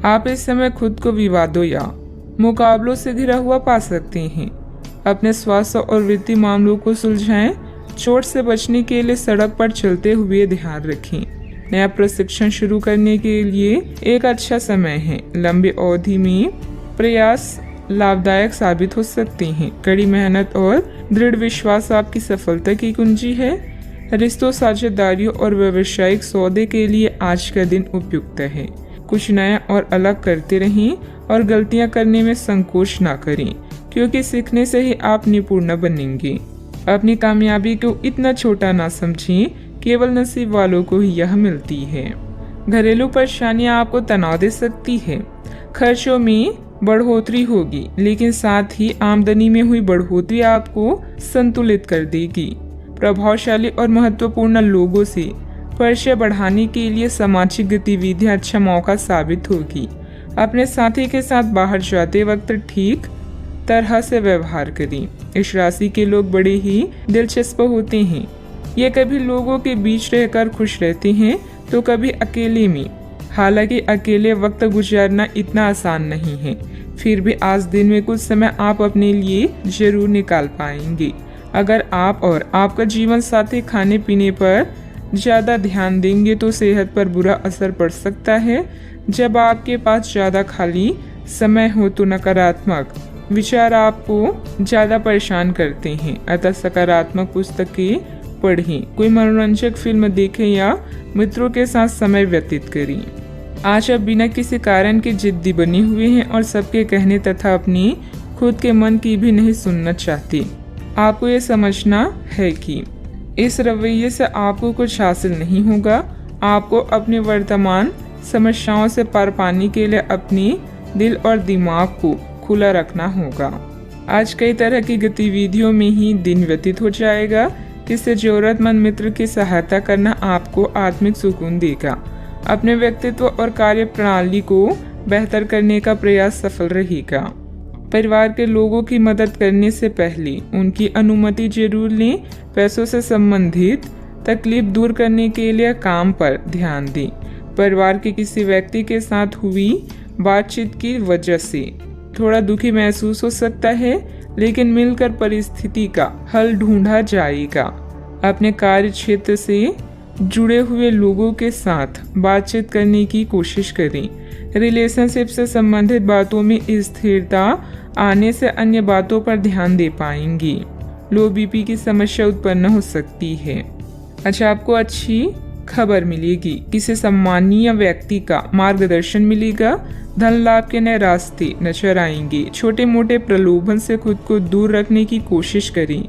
आप इस समय खुद को विवादों या मुकाबलों से घिरा हुआ पा सकते हैं। अपने स्वास्थ्य और वित्तीय मामलों को सुलझाएं। चोट से बचने के लिए सड़क पर चलते हुए ध्यान रखें। नया प्रशिक्षण शुरू करने के लिए एक अच्छा समय है। लंबी अवधि में प्रयास लाभदायक साबित हो सकते हैं। कड़ी मेहनत और दृढ़ विश्वास आपकी सफलता की कुंजी है। रिश्तों, साझेदारियों और व्यावसायिक सौदे के लिए आज का दिन उपयुक्त है। कुछ नया और अलग करते रहें और गलतियां करने में संकोच ना करें, क्योंकि सीखने से ही आप निपुण बनेंगे। अपनी कामयाबी को इतना छोटा ना समझें, केवल नसीब वालों को ही यह मिलती है। घरेलू परेशानियां आपको तनाव दे सकती है। खर्चों में बढ़ोतरी होगी, लेकिन साथ ही आमदनी में हुई बढ़ोतरी आपको संतुलित कर देगी। प्रभावशाली और महत्वपूर्ण लोगों से परिचय बढ़ाने के लिए सामाजिक गतिविधियां अच्छा मौका साबित होगी। अपने साथी के साथ बाहर जाते वक्त ठीक तरह से व्यवहार करें। इस राशि के लोग बड़े ही दिलचस्प होते हैं। ये कभी लोगों के बीच रहकर खुश रहते हैं तो कभी अकेले में। हालांकि अकेले वक्त गुजारना इतना आसान नहीं है, फिर भी आज दिन में कुछ समय आप अपने लिए जरूर निकाल पाएंगे। अगर आप और आपका जीवन साथी खाने पीने पर ज्यादा ध्यान देंगे तो सेहत पर बुरा असर पड़ सकता है। जब आपके पास ज्यादा खाली समय हो तो नकारात्मक विचार आपको ज्यादा परेशान करते हैं। अतः सकारात्मक पुस्तकें पढ़ें, कोई मनोरंजक फिल्म देखें या मित्रों के साथ समय व्यतीत करें। आज आप बिना किसी कारण के जिद्दी बने हुए हैं और सबके कहने तथा अपनी खुद के मन की भी नहीं सुनना चाहते। आपको ये समझना है कि इस रवैये से आपको कुछ हासिल नहीं होगा। आपको अपने वर्तमान समस्याओं से पार पाने के लिए अपने दिल और दिमाग को खुला रखना होगा। आज कई तरह की गतिविधियों में ही दिन व्यतीत हो जाएगा। किसी जरूरतमंद मित्र की सहायता करना आपको आत्मिक सुकून देगा। अपने व्यक्तित्व और कार्य प्रणाली को बेहतर करने का प्रयास सफल रहेगा। परिवार के लोगों की मदद करने से पहले उनकी अनुमति जरूर लें। पैसों से संबंधित तकलीफ दूर करने के लिए काम पर ध्यान दें। परिवार के किसी व्यक्ति के साथ हुई बातचीत की वजह से थोड़ा दुखी महसूस हो सकता है, लेकिन मिलकर परिस्थिति का हल ढूंढा जाएगा। अपने कार्य क्षेत्र से जुड़े हुए लोगों के साथ बातचीत करने की कोशिश करें। रिलेशनशिप से संबंधित बातों में स्थिरता आने से अन्य बातों पर ध्यान दे पाएंगी। लो बीपी की समस्या उत्पन्न हो सकती है। अच्छा, आपको अच्छी खबर मिलेगी। किसी सम्मानीय व्यक्ति का मार्गदर्शन मिलेगा। धन लाभ के नए रास्ते नजर आएंगे। छोटे मोटे प्रलोभन से खुद को दूर रखने की कोशिश करें।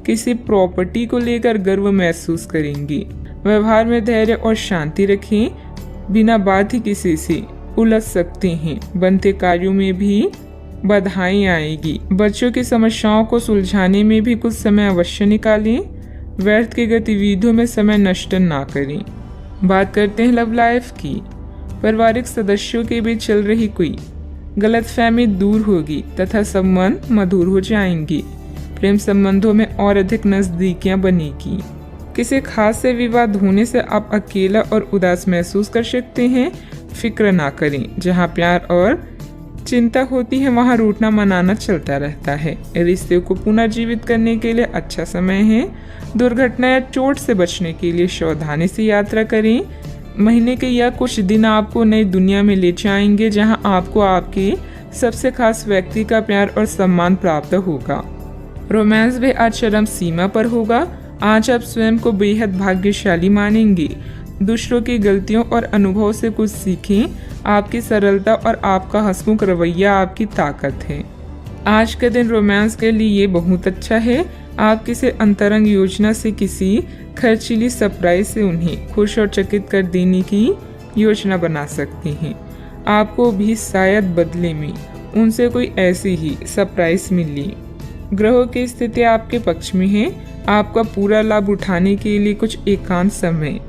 किसी प्रॉपर्टी को लेकर गर्व महसूस करेंगे। व्यवहार में धैर्य और शांति रखें। बिना बात ही किसी से उलझ सकते हैं। बनते कार्यों में भी बाधाएं आएगी। बच्चों की समस्याओं को सुलझाने में भी कुछ समय अवश्य निकालें। व्यर्थ की गतिविधियों में समय नष्ट ना करें। बात करते हैं लव लाइफ की। पारिवारिक सदस्यों के बीच चल रही कोई गलतफहमी दूर होगी तथा संबंध मधुर हो जाएंगे। प्रेम संबंधों में और अधिक नजदीकियां बनेगी। किसी खास से विवाद होने से आप अकेला और उदास महसूस कर सकते हैं। फिक्र ना करें। जहां प्यार और चिंता होती है वहां रूठना मनाना चलता रहता है। रिश्ते को पुनर्जीवित करने के लिए अच्छा समय है। दुर्घटना या चोट से बचने के लिए सावधानी से यात्रा करें। महीने के या कुछ दिन आपको नई दुनिया में ले जाएंगे, जहां आपको आपके सबसे खास व्यक्ति का प्यार और सम्मान प्राप्त होगा। रोमांस भी आज चरम सीमा पर होगा। आज आप स्वयं को बेहद भाग्यशाली मानेंगे। दूसरों की गलतियों और अनुभव से कुछ सीखें। आपकी सरलता और आपका हंसमुख रवैया आपकी ताकत है। आज का दिन रोमांस के लिए बहुत अच्छा है। आप किसी अंतरंग योजना से किसी खर्चीली सरप्राइज से उन्हें खुश और चकित कर देने की योजना बना सकते हैं। आपको भी शायद बदले में उनसे कोई ऐसी ही सरप्राइज मिली। ग्रहों की स्थिति आपके पक्ष में है। आपका पूरा लाभ उठाने के लिए कुछ एकांत समय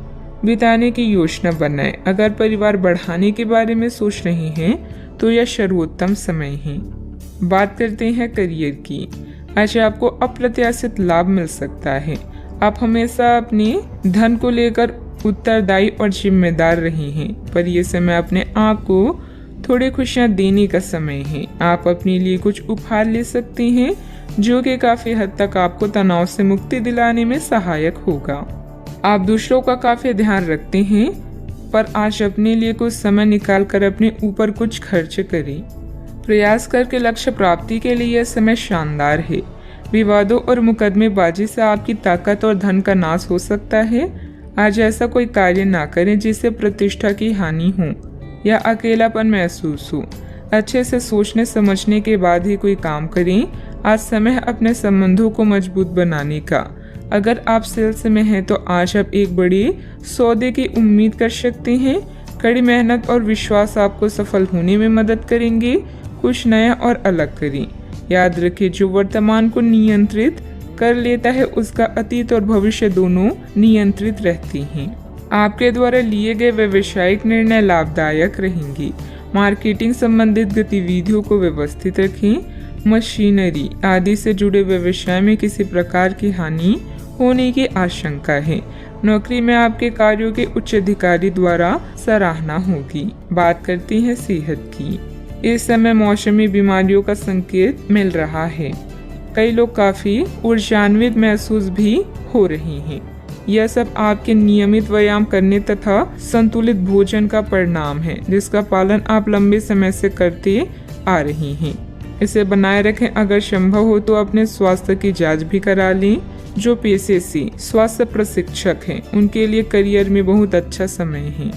बिताने की योजना बनाएं। अगर परिवार बढ़ाने के बारे में सोच रहे हैं तो यह सर्वोत्तम समय है। बात करते हैं करियर की। आज आपको अप्रत्याशित लाभ मिल सकता है। आप हमेशा अपने धन को लेकर उत्तरदायी और जिम्मेदार रहे हैं, पर यह समय अपने आप को थोड़ी खुशियां देने का समय है। आप अपने लिए कुछ उपहार ले सकते हैं जो कि काफी हद तक आपको तनाव से मुक्ति दिलाने में सहायक होगा। आप दूसरों का काफी ध्यान रखते हैं, पर आज अपने लिए कुछ समय निकालकर अपने ऊपर कुछ खर्च करें। प्रयास करके लक्ष्य प्राप्ति के लिए यह समय शानदार है। विवादों और मुकदमेबाजी से आपकी ताकत और धन का नाश हो सकता है। आज ऐसा कोई कार्य ना करें जिससे प्रतिष्ठा की हानि हो या अकेलापन महसूस हो। अच्छे से सोचने समझने के बाद ही कोई काम करें। आज समय है अपने संबंधों को मजबूत बनाने का। अगर आप सेल्स में हैं तो आज आप एक बड़ी सौदे की उम्मीद कर सकते हैं। कड़ी मेहनत और विश्वास आपको सफल होने में मदद करेंगे। कुछ नया और अलग करें। याद रखें, जो वर्तमान को नियंत्रित कर लेता है उसका अतीत और भविष्य दोनों नियंत्रित रहते हैं। आपके द्वारा लिए गए व्यावसायिक निर्णय लाभदायक रहेंगे। मार्केटिंग संबंधित गतिविधियों को व्यवस्थित रखें। मशीनरी आदि से जुड़े व्यवसाय में किसी प्रकार की हानि होने की आशंका है। नौकरी में आपके कार्यों के उच्च अधिकारी द्वारा सराहना होगी। बात करते हैं सेहत की। इस समय मौसमी बीमारियों का संकेत मिल रहा है। कई लोग काफी ऊर्जान्वित महसूस भी हो रहे हैं। यह सब आपके नियमित व्यायाम करने तथा संतुलित भोजन का परिणाम है, जिसका पालन आप लंबे समय से करते आ रही हैं। इसे बनाए रखें। अगर संभव हो तो अपने स्वास्थ्य की जांच भी करा लें। जो पेशे से स्वास्थ्य प्रशिक्षक हैं उनके लिए करियर में बहुत अच्छा समय है।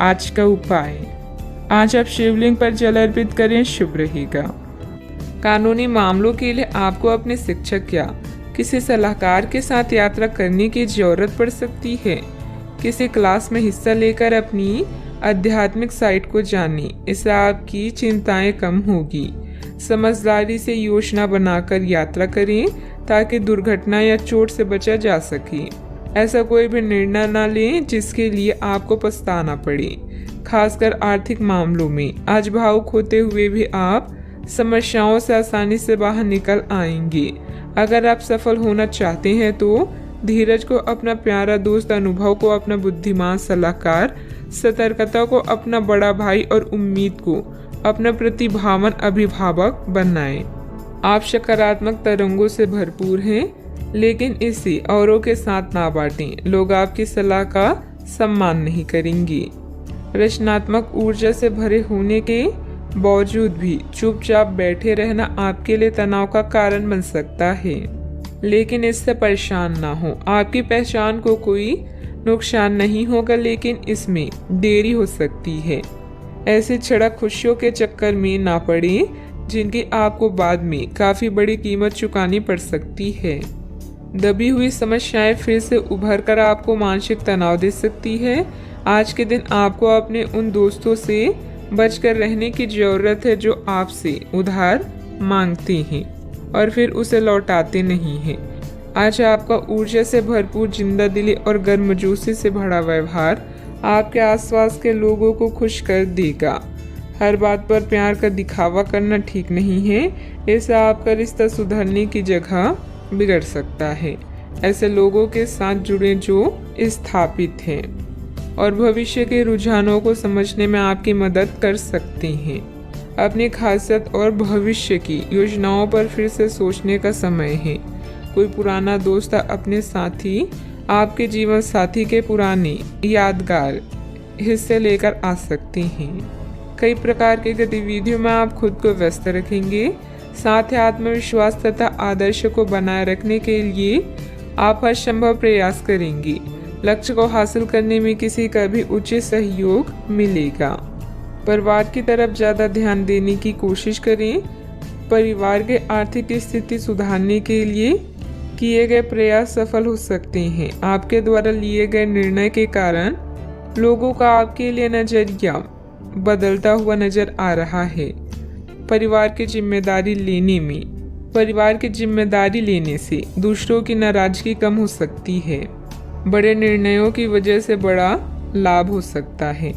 आज का उपाय, आज आप शिवलिंग पर जल अर्पित करें, शुभ रहेगा। कानूनी मामलों के लिए आपको अपने शिक्षक या किसी सलाहकार के साथ यात्रा करने की जरूरत पड़ सकती है। किसी क्लास में हिस्सा लेकर अपनी आध्यात्मिक साइट को जानें। इससे आपकी चिंताएं कम होगी। समझदारी से योजना बनाकर यात्रा करें ताकि दुर्घटना या चोट से बचा जा सके। ऐसा कोई भी निर्णय न लें जिसके लिए आपको पछताना पड़े, खासकर आर्थिक मामलों में। आज भावुक होते हुए भी आप समस्याओं से आसानी से बाहर निकल आएंगे। अगर आप सफल होना चाहते हैं तो धीरज को अपना प्यारा दोस्त, अनुभव को अपना बुद्धिमान सलाहकार, सतर्कता को अपना बड़ा भाई और उम्मीद को अपना प्रतिभावान अभिभावक बनाएं। आप सकारात्मक तरंगों से भरपूर हैं, लेकिन इसे औरों के साथ ना बांटें। लोग आपकी सलाह का सम्मान नहीं करेंगे। रचनात्मक ऊर्जा से भरे होने के बावजूद भी चुपचाप बैठे रहना आपके लिए तनाव का कारण बन सकता है, लेकिन इससे परेशान ना हो। आपकी पहचान को कोई नुकसान नहीं होगा, लेकिन इसमें देरी हो सकती है। ऐसे क्षणिक खुशियों के चक्कर में ना पड़े जिनकी आपको बाद में काफी बड़ी कीमत चुकानी पड़ सकती है। दबी हुई समस्याएं फिर से उभर कर आपको मानसिक तनाव दे सकती है। आज के दिन आपको अपने उन दोस्तों से बचकर रहने की जरूरत है जो आपसे उधार मांगते हैं और फिर उसे लौटाते नहीं हैं। आज आपका ऊर्जा से भरपूर, जिंदादिली और गर्मजोशी से भरा व्यवहार आपके आसपास के लोगों को खुश कर देगा। हर बात पर प्यार का दिखावा करना ठीक नहीं है। इससे आपका रिश्ता सुधरने की जगह बिगड़ सकता है। ऐसे लोगों के साथ जुड़े जो स्थापित हैं और भविष्य के रुझानों को समझने में आपकी मदद कर सकते हैं। अपनी खासियत और भविष्य की योजनाओं पर फिर से सोचने का समय है। कोई पुराना दोस्त अपने साथी आपके जीवन साथी के पुराने यादगार हिस्से लेकर आ सकते हैं। कई प्रकार की गतिविधियों में आप खुद को व्यस्त रखेंगे। साथ ही आत्मविश्वास तथा आदर्श को बनाए रखने के लिए आप हर संभव प्रयास करेंगे। लक्ष्य को हासिल करने में किसी का भी उचित सहयोग मिलेगा। परिवार की तरफ ज्यादा ध्यान देने की कोशिश करें। परिवार के आर्थिक स्थिति सुधारने के लिए किए गए प्रयास सफल हो सकते हैं। आपके द्वारा लिए गए निर्णय के कारण लोगों का आपके लिए नजरिया बदलता हुआ नजर आ रहा है। परिवार की जिम्मेदारी लेने से दूसरों की नाराजगी कम हो सकती है। बड़े निर्णयों की वजह से बड़ा लाभ हो सकता है।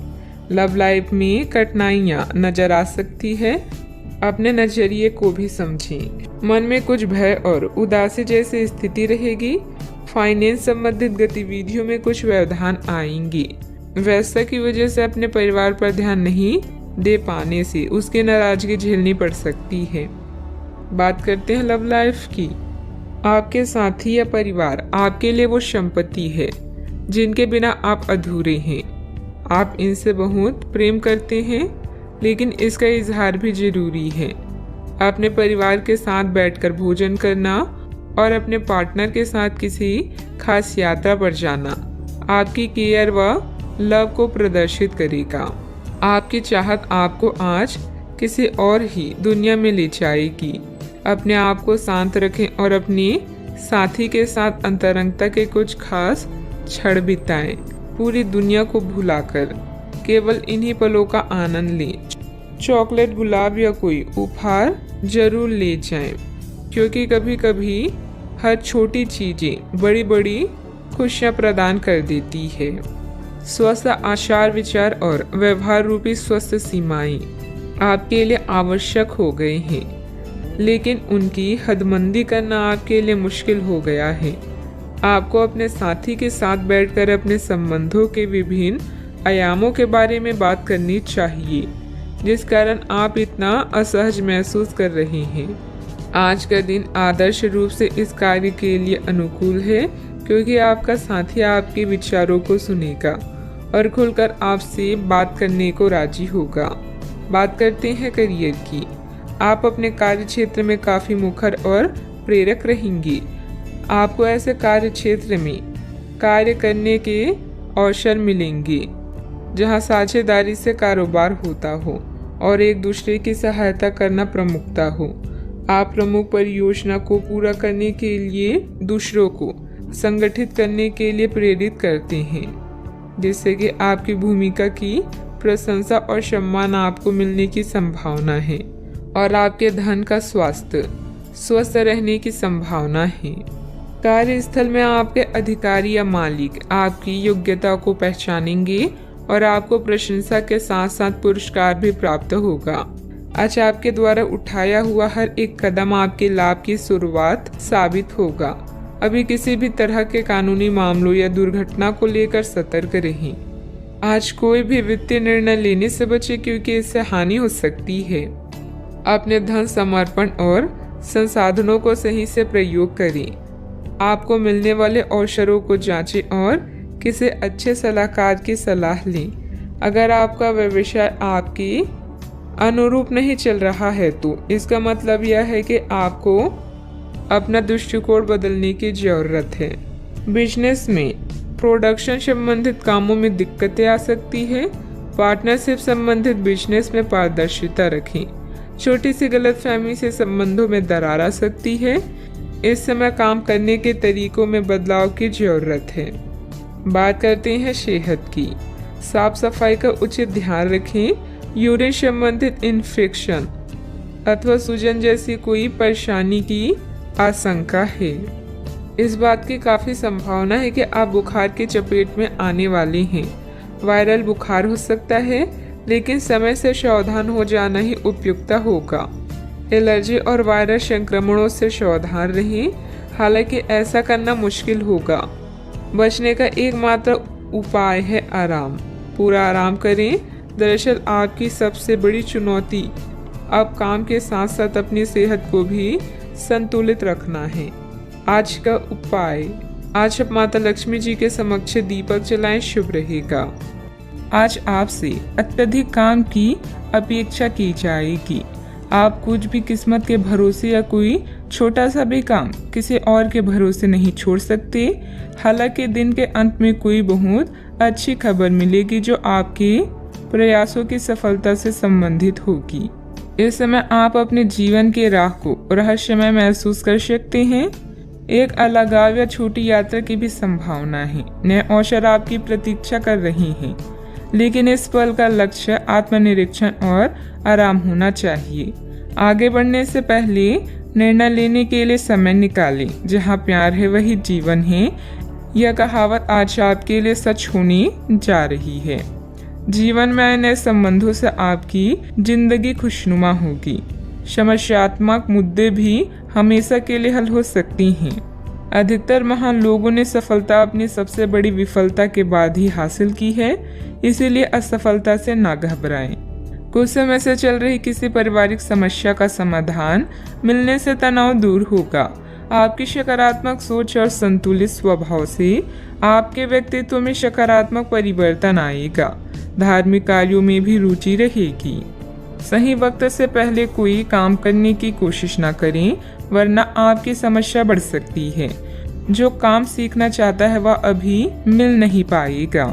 लव लाइफ में कठिनाइयां नजर आ सकती है। अपने नजरिए को भी समझें। मन में कुछ भय और उदासी जैसी स्थिति रहेगी। फाइनेंस संबंधित गतिविधियों में कुछ व्यवधान आएंगे। व्यस्तता की वजह से अपने परिवार पर ध्यान नहीं दे पाने से उसकी नाराजगी झेलनी पड़ सकती है। बात करते हैं लव लाइफ की। आपके साथी या परिवार आपके लिए वो संपत्ति है जिनके बिना आप अधूरे हैं। आप इनसे बहुत प्रेम करते हैं, लेकिन इसका इजहार भी जरूरी है। अपने परिवार के साथ बैठकर भोजन करना और अपने पार्टनर के साथ किसी खास यात्रा पर जाना आपकी केयर व लव को प्रदर्शित करेगा। आपकी चाहत आपको आज किसी और ही दुनिया में ले जाएगी। अपने आप को शांत रखें और अपने साथी के साथ अंतरंगता के कुछ खास क्षण बिताएं। पूरी दुनिया को भुलाकर केवल इन्हीं पलों का आनंद लें। चॉकलेट, गुलाब या कोई उपहार जरूर ले जाएं, क्योंकि कभी कभी हर छोटी चीजें बड़ी बड़ी खुशियां प्रदान कर देती है। स्वस्थ आचार विचार और व्यवहार रूपी स्वस्थ सीमाएं आपके लिए आवश्यक हो गए हैं, लेकिन उनकी हदबंदी करना आपके लिए मुश्किल हो गया है। आपको अपने साथी के साथ बैठकर अपने संबंधों के विभिन्न आयामों के बारे में बात करनी चाहिए, जिस कारण आप इतना असहज महसूस कर रहे हैं। आज का दिन आदर्श रूप से इस कार्य के लिए अनुकूल है, क्योंकि आपका साथी आपके विचारों को सुनेगा और खुलकर आपसे बात करने को राजी होगा। बात करते हैं करियर की। आप अपने कार्य क्षेत्र में काफी मुखर और प्रेरक रहेंगे। आपको ऐसे कार्य क्षेत्र में कार्य करने के अवसर मिलेंगे जहां साझेदारी से कारोबार होता हो और एक दूसरे की सहायता करना प्रमुखता हो। आप प्रमुख परियोजना को पूरा करने के लिए दूसरों को संगठित करने के लिए प्रेरित करते हैं, जिससे कि आपकी भूमिका की प्रशंसा और सम्मान आपको मिलने की संभावना है और आपके धन का स्वास्थ्य स्वस्थ रहने की संभावना है। कार्यस्थल में आपके अधिकारी या मालिक आपकी योग्यता को पहचानेंगे और आपको प्रशंसा के साथ साथ पुरस्कार भी प्राप्त होगा। आज आपके द्वारा उठाया हुआ हर एक कदम आपके लाभ की शुरुआत साबित होगा। अभी किसी भी तरह के कानूनी मामलों या दुर्घटना को लेकर सतर्क रहें। आज कोई भी वित्तीय निर्णय लेने से बचे, क्योंकि इससे हानि हो सकती है। अपने धन समर्पण और संसाधनों को सही से प्रयोग करें। आपको मिलने वाले अवसरों को जांचें और किसी अच्छे सलाहकार की सलाह लें। अगर आपका व्यवसाय आपके अनुरूप नहीं चल रहा है, तो इसका मतलब यह है कि आपको अपना दृष्टिकोण बदलने की जरूरत है। बिजनेस में प्रोडक्शन संबंधित कामों में दिक्कतें आ सकती है। पार्टनरशिप संबंधित बिजनेस में पारदर्शिता रखें। छोटी सी गलतफहमी से संबंधों में दरार आ सकती है। इस समय काम करने के तरीकों में बदलाव की जरूरत है। बात करते हैं सेहत की। साफ सफाई का उचित ध्यान रखें। यूरिन संबंधित इन्फेक्शन अथवा सूजन जैसी कोई परेशानी की आशंका है। इस बात की काफी संभावना है कि आप बुखार की चपेट में आने वाले हैं। वायरल बुखार हो सकता है, लेकिन समय से सावधान हो जाना ही उपयुक्त होगा। एलर्जी और वायरल संक्रमणों से सावधान रहें, हालांकि ऐसा करना मुश्किल होगा। बचने का एकमात्र उपाय है आराम। पूरा आराम करें। दरअसल आपकी सबसे बड़ी चुनौती अब काम के साथ साथ अपनी सेहत को भी संतुलित रखना है। आज का उपाय, आज आप माता लक्ष्मी जी के समक्ष दीपक जलाएं, शुभ रहेगा। आज आपसे अत्यधिक काम की अपेक्षा की जाएगी। आप कुछ भी किस्मत के भरोसे या कोई छोटा सा भी काम किसी और के भरोसे नहीं छोड़ सकते। हालांकि दिन के अंत में कोई बहुत अच्छी खबर मिलेगी जो आपके प्रयासों की सफलता से संबंधित होगी। इस समय आप अपने जीवन के राह को रहस्यमय महसूस कर सकते हैं। एक अलगाव या छोटी यात्रा की भी संभावना है। नए अवसर आपकी प्रतीक्षा कर रहे हैं, लेकिन इस पल का लक्ष्य आत्मनिरीक्षण और आराम होना चाहिए। आगे बढ़ने से पहले निर्णय लेने के लिए समय निकालें। जहाँ प्यार है वही जीवन है। यह कहावत आज आपके लिए सच होने जा रही है। जीवन में नए संबंधों से आपकी जिंदगी खुशनुमा होगी। समस्यात्मक मुद्दे भी हमेशा के लिए हल हो सकती हैं। अधिकतर महान लोगों ने सफलता अपनी सबसे बड़ी विफलता के बाद ही हासिल की है, इसीलिए असफलता से ना घबराएं। कुछ समय से चल रही किसी पारिवारिक समस्या का समाधान मिलने से तनाव दूर होगा। आपकी सकारात्मक सोच और संतुलित स्वभाव से आपके व्यक्तित्व में सकारात्मक परिवर्तन आएगा। धार्मिक कार्यों में भी रुचि रहेगी। सही वक्त से पहले कोई काम करने की कोशिश न करें, वरना आपकी समस्या बढ़ सकती है। जो काम सीखना चाहता है वह अभी मिल नहीं पाएगा।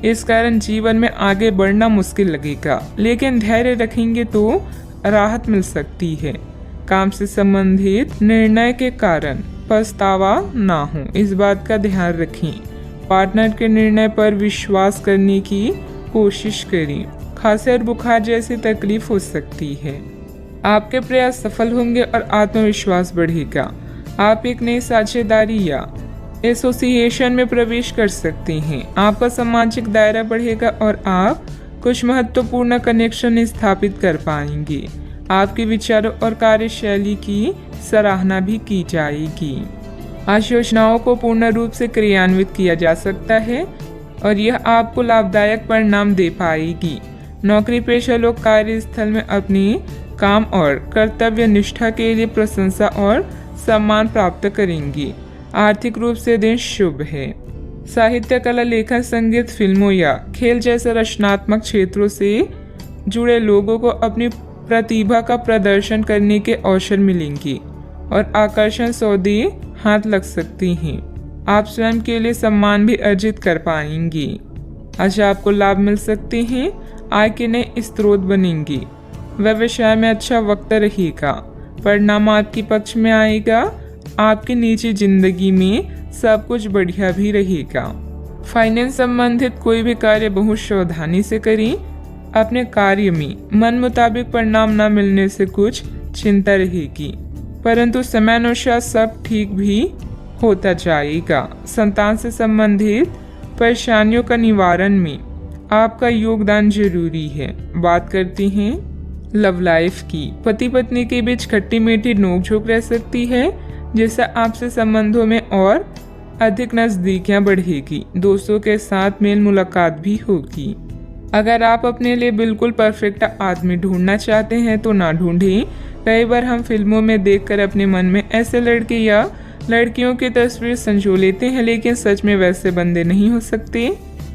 इस कारण जीवन में आगे बढ़ना मुश्किल लगेगा, लेकिन धैर्य रखेंगे तो राहत मिल सकती है। काम से संबंधित निर्णय के कारण पछतावा ना हो, इस बात का ध्यान रखें। पार्टनर के निर्णय पर विश्वास करने की कोशिश करें। खांसी और बुखार जैसी तकलीफ हो सकती है। आपके प्रयास सफल होंगे और आत्मविश्वास बढ़ेगा। आप एक नई साझेदारी या एसोसिएशन में प्रवेश कर सकते हैं। आपका सामाजिक दायरा बढ़ेगा और आप कुछ महत्वपूर्ण कनेक्शन स्थापित कर पाएंगे। आपके विचारों और कार्यशैली की सराहना भी की जाएगी। आज योजनाओं को पूर्ण रूप से क्रियान्वित किया जा सकता है और यह आपको लाभदायक परिणाम दे पाएगी। नौकरी पेशा लोग कार्यस्थल में अपने काम और कर्तव्य निष्ठा के लिए प्रशंसा और सम्मान प्राप्त करेंगे। आर्थिक रूप से दिन शुभ है। साहित्य, कला, लेखन, संगीत, फिल्मों या खेल जैसे रचनात्मक क्षेत्रों से जुड़े लोगों को अपनी प्रतिभा का प्रदर्शन करने के अवसर मिलेंगे और आकर्षण सौदे हाथ लग सकते हैं। आप स्वयं के लिए सम्मान भी अर्जित कर पाएंगे। आज आपको लाभ मिल सकते हैं। आय के नए स्रोत बनेंगे। व्यवसाय में अच्छा वक्त रहेगा। परिणाम आपके पक्ष में आएगा। आपकी निजी जिंदगी में सब कुछ बढ़िया भी रहेगा। फाइनेंस संबंधित कोई भी कार्य बहुत सावधानी से करें। अपने कार्य में मन मुताबिक परिणाम न मिलने से कुछ चिंता रहेगी, परंतु समयानुसार सब ठीक भी होता जाएगा। संतान से संबंधित परेशानियों का निवारण में आपका योगदान जरूरी है। बात करते हैं लव लाइफ की। पति पत्नी के बीच खट्टी मीठी नोकझोंक रह सकती है, जिससे आपसे संबंधों में और अधिक नजदीकियां बढ़ेगी। दोस्तों के साथ मेल मुलाकात भी होगी। अगर आप अपने लिए बिल्कुल परफेक्ट आदमी ढूंढना चाहते हैं तो ना ढूंढें। कई बार हम फिल्मों में देखकर अपने मन में ऐसे लड़के या लड़कियों की तस्वीर संजो लेते हैं, लेकिन सच में वैसे बंदे नहीं हो सकते।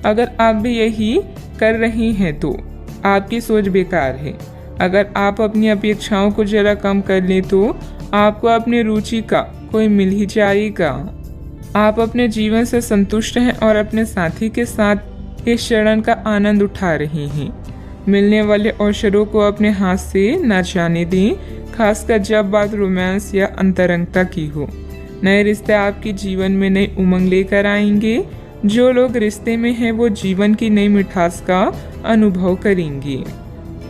अगर आप भी यही कर रही हैं तो आपकी सोच बेकार है। अगर आप अपनी अपेक्षाओं को जरा कम कर लें तो आपको अपनी रुचि का कोई मिल ही जाएगा। आप अपने जीवन से संतुष्ट हैं और अपने साथी के साथ इस क्षण का आनंद उठा रहे हैं। मिलने वाले अवसरों को अपने हाथ से न जाने दें, खासकर जब बात रोमांस या अंतरंगता की हो। नए रिश्ते आपके जीवन में नई उमंग लेकर आएंगे। जो लोग रिश्ते में हैं वो जीवन की नई मिठास का अनुभव करेंगे।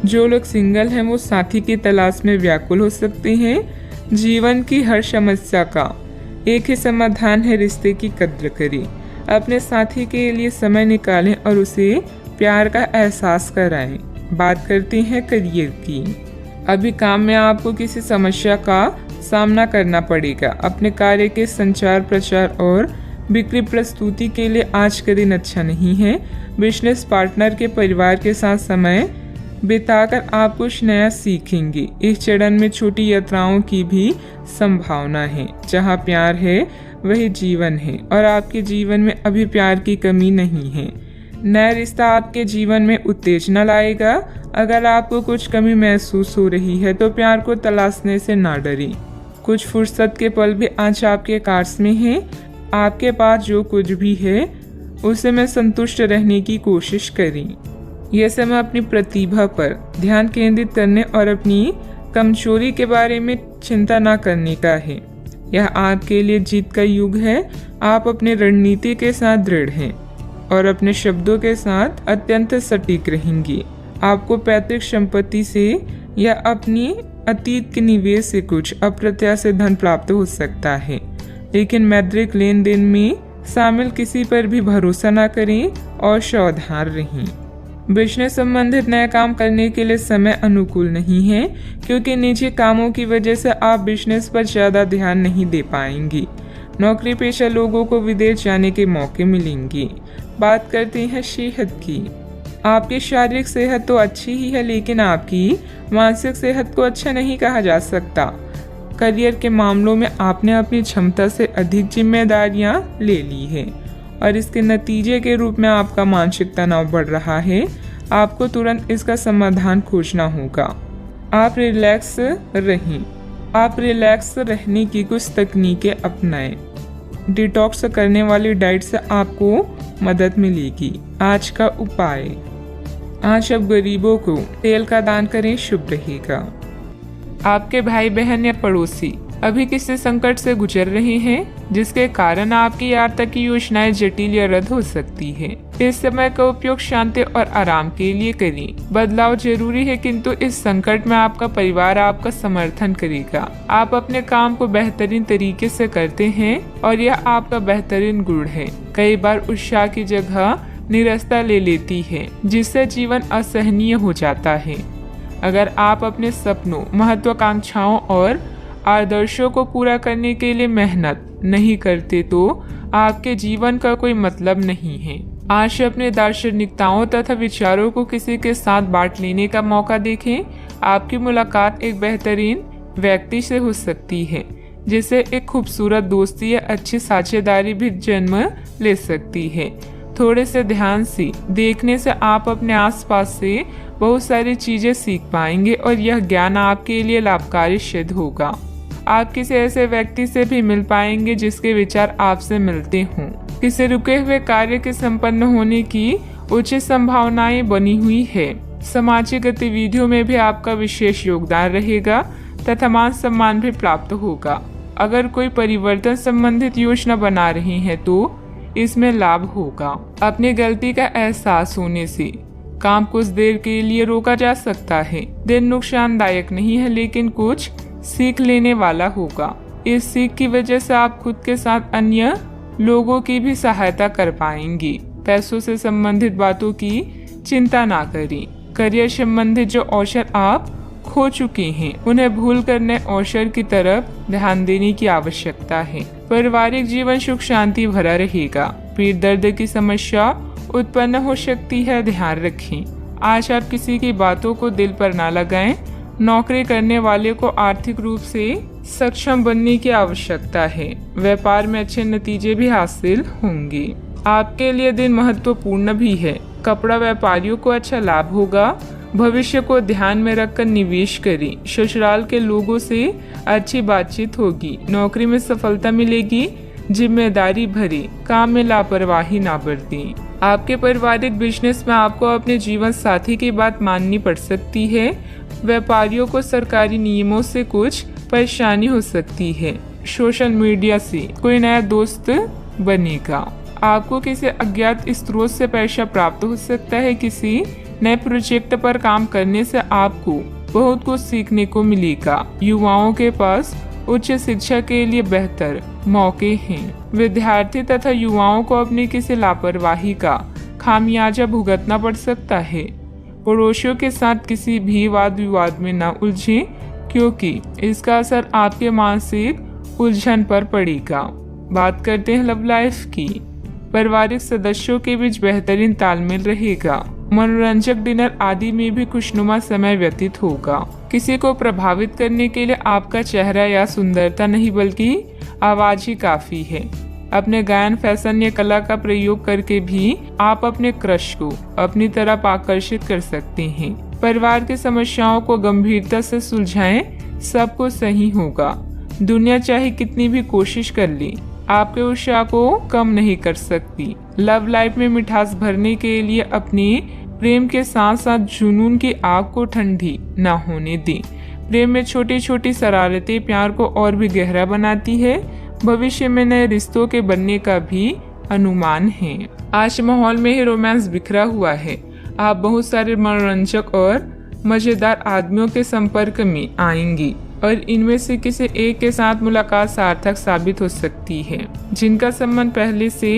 जो लोग सिंगल हैं वो साथी की तलाश में व्याकुल हो सकते हैं। जीवन की हर समस्या का एक ही समाधान है, रिश्ते की कद्र करें। अपने साथी के लिए समय निकालें और उसे प्यार का एहसास कराएं। बात करते हैं करियर की। अभी काम में आपको किसी समस्या का सामना करना पड़ेगा। अपने कार्य के संचार, प्रचार और बिक्री प्रस्तुति के लिए आज का दिन अच्छा नहीं है। बिजनेस पार्टनर के परिवार के साथ समय बिताकर आप कुछ नया सीखेंगे। इस चरण में छोटी यात्राओं की भी संभावना है। जहाँ प्यार है वही जीवन है और आपके जीवन में अभी प्यार की कमी नहीं है। नया रिश्ता आपके जीवन में उत्तेजना लाएगा। अगर आपको कुछ कमी महसूस हो रही है तो प्यार को तलाशने से ना डरें। कुछ फुर्सत के पल भी आज आपके कार्स में हैं। आपके पास जो कुछ भी है उसे में संतुष्ट रहने की कोशिश करें। यह समय अपनी प्रतिभा पर ध्यान केंद्रित करने और अपनी कमजोरी के बारे में चिंता न करने का है। यह आपके लिए जीत का युग है। आप अपनी रणनीति के साथ दृढ़ हैं और अपने शब्दों के साथ अत्यंत सटीक रहेंगे। आपको पैतृक संपत्ति से या अपनी अतीत के निवेश से कुछ अप्रत्याशित धन प्राप्त हो सकता है, लेकिन मौद्रिक लेन देन में शामिल किसी पर भी भरोसा न करें और सावधान रहें। बिजनेस संबंधित नया काम करने के लिए समय अनुकूल नहीं है, क्योंकि निजी कामों की वजह से आप बिजनेस पर ज्यादा ध्यान नहीं दे पाएंगे। नौकरी पेशा लोगों को विदेश जाने के मौके मिलेंगे। बात करते हैं सेहत की। आपकी शारीरिक सेहत तो अच्छी ही है, लेकिन आपकी मानसिक सेहत को अच्छा नहीं कहा जा सकता। करियर के मामलों में आपने अपनी क्षमता से अधिक जिम्मेदारियां ले ली है और इसके नतीजे के रूप में आपका मानसिक तनाव बढ़ रहा है। आपको तुरंत इसका समाधान खोजना होगा। आप रिलैक्स रहने की कुछ तकनीकें अपनाएं। डिटॉक्स करने वाली डाइट से आपको मदद मिलेगी। आज का उपाय, आज अब गरीबों को तेल का दान करें, शुभ रहेगा। आपके भाई बहन या पड़ोसी अभी किसी संकट से गुजर रहे हैं, जिसके कारण आपकी आर्थिक योजनाएं जटिल या रद्द हो सकती है। इस समय का उपयोग शांति और आराम के लिए करें। बदलाव जरूरी है, किंतु इस संकट में आपका परिवार आपका समर्थन करेगा। आप अपने काम को बेहतरीन तरीके से करते हैं और यह आपका बेहतरीन गुण है। कई बार उत्साह की जगह निराशा ले लेती है, जिससे जीवन असहनीय हो जाता है। अगर आप अपने सपनों, महत्वाकांक्षाओं और आदर्शों को पूरा करने के लिए मेहनत नहीं करते तो आपके जीवन का कोई मतलब नहीं है। आज अपने दार्शनिकताओं तथा विचारों को किसी के साथ बांट लेने का मौका देखें। आपकी मुलाकात एक बेहतरीन व्यक्ति से हो सकती है, जिससे एक खूबसूरत दोस्ती या अच्छी साझेदारी भी जन्म ले सकती है। थोड़े से ध्यान से देखने से आप अपने आसपास से बहुत सारी चीजें सीख पाएंगे और यह ज्ञान आपके लिए लाभकारी सिद्ध होगा। आप किसी ऐसे व्यक्ति से भी मिल पाएंगे जिसके विचार आपसे मिलते हों। किसी रुके हुए कार्य के संपन्न होने की उचित संभावनाएं बनी हुई है। सामाजिक गतिविधियों में भी आपका विशेष योगदान रहेगा तथा मान सम्मान भी प्राप्त होगा। अगर कोई परिवर्तन संबंधित योजना बना रहे हैं तो इसमें लाभ होगा। अपनी गलती का एहसास होने से काम कुछ देर के लिए रोका जा सकता है। दिन नुकसानदायक नहीं है, लेकिन कुछ सीख लेने वाला होगा। इस सीख की वजह से आप खुद के साथ अन्य लोगों की भी सहायता कर पाएंगी। पैसों से संबंधित बातों की चिंता ना करें। करियर संबंधित जो अवसर आप खो चुके हैं, उन्हें भूल कर नए अवसर की तरफ ध्यान देने की आवश्यकता है। पारिवारिक जीवन सुख शांति भरा रहेगा। पीठ दर्द की समस्या उत्पन्न हो सकती है, ध्यान रखें। आज आप किसी की बातों को दिल पर ना लगाएं। नौकरी करने वाले को आर्थिक रूप से सक्षम बनने की आवश्यकता है। व्यापार में अच्छे नतीजे भी हासिल होंगे। आपके लिए दिन महत्वपूर्ण भी है। कपड़ा व्यापारियों को अच्छा लाभ होगा। भविष्य को ध्यान में रखकर निवेश करें। ससुराल के लोगों से अच्छी बातचीत होगी। नौकरी में सफलता मिलेगी। जिम्मेदारी भरे काम में लापरवाही ना बरतें। आपके पारिवारिक बिजनेस में आपको अपने जीवन साथी की बात माननी पड़ सकती है। व्यापारियों को सरकारी नियमों से कुछ परेशानी हो सकती है। सोशल मीडिया से कोई नया दोस्त बनेगा। आपको किसी अज्ञात स्रोत से पैसा प्राप्त हो सकता है। किसी नए प्रोजेक्ट पर काम करने से आपको बहुत कुछ सीखने को मिलेगा। युवाओं के पास उच्च शिक्षा के लिए बेहतर मौके हैं। विद्यार्थी तथा युवाओं को अपनी किसी लापरवाही का खामियाजा भुगतना पड़ सकता है। पड़ोसियों के साथ किसी भी वाद विवाद में न उलझें, क्योंकि इसका असर आपके मानसिक उलझन पर पड़ेगा। बात करते हैं लव लाइफ की। पारिवारिक सदस्यों के बीच बेहतरीन तालमेल रहेगा। मनोरंजक डिनर आदि में भी खुशनुमा समय व्यतीत होगा। किसी को प्रभावित करने के लिए आपका चेहरा या सुंदरता नहीं, बल्कि आवाज ही काफी है। अपने गायन, फैशन या कला का प्रयोग करके भी आप अपने क्रश को अपनी तरफ आकर्षित कर सकते हैं। परिवार की समस्याओं को गंभीरता से सुलझाएं, सब कुछ सही होगा। दुनिया चाहे कितनी भी कोशिश कर ले, आपके उत्साह को कम नहीं कर सकती। लव लाइफ में मिठास भरने के लिए अपने प्रेम के साथ साथ जुनून की आग को ठंडी न होने दें। प्रेम में छोटी छोटी शरारतें प्यार को और भी गहरा बनाती है। भविष्य में नए रिश्तों के बनने का भी अनुमान है। आज माहौल में ही रोमांस बिखरा हुआ है। आप बहुत सारे मनोरंजक और मजेदार आदमियों के संपर्क में आएंगी और इनमें से किसी एक के साथ मुलाकात सार्थक साबित हो सकती है। जिनका संबंध पहले से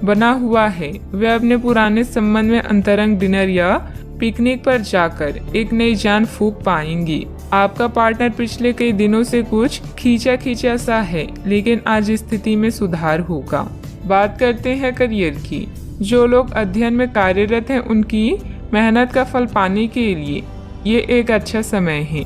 बना हुआ है, वे अपने पुराने संबंध में अंतरंग डिनर या पिकनिक पर जाकर एक नई जान फूंक पाएंगी। आपका पार्टनर पिछले कई दिनों से कुछ खींचा सा है, लेकिन आज स्थिति में सुधार होगा। बात करते हैं करियर की। जो लोग अध्ययन में कार्यरत हैं, उनकी मेहनत का फल पाने के लिए ये एक अच्छा समय है।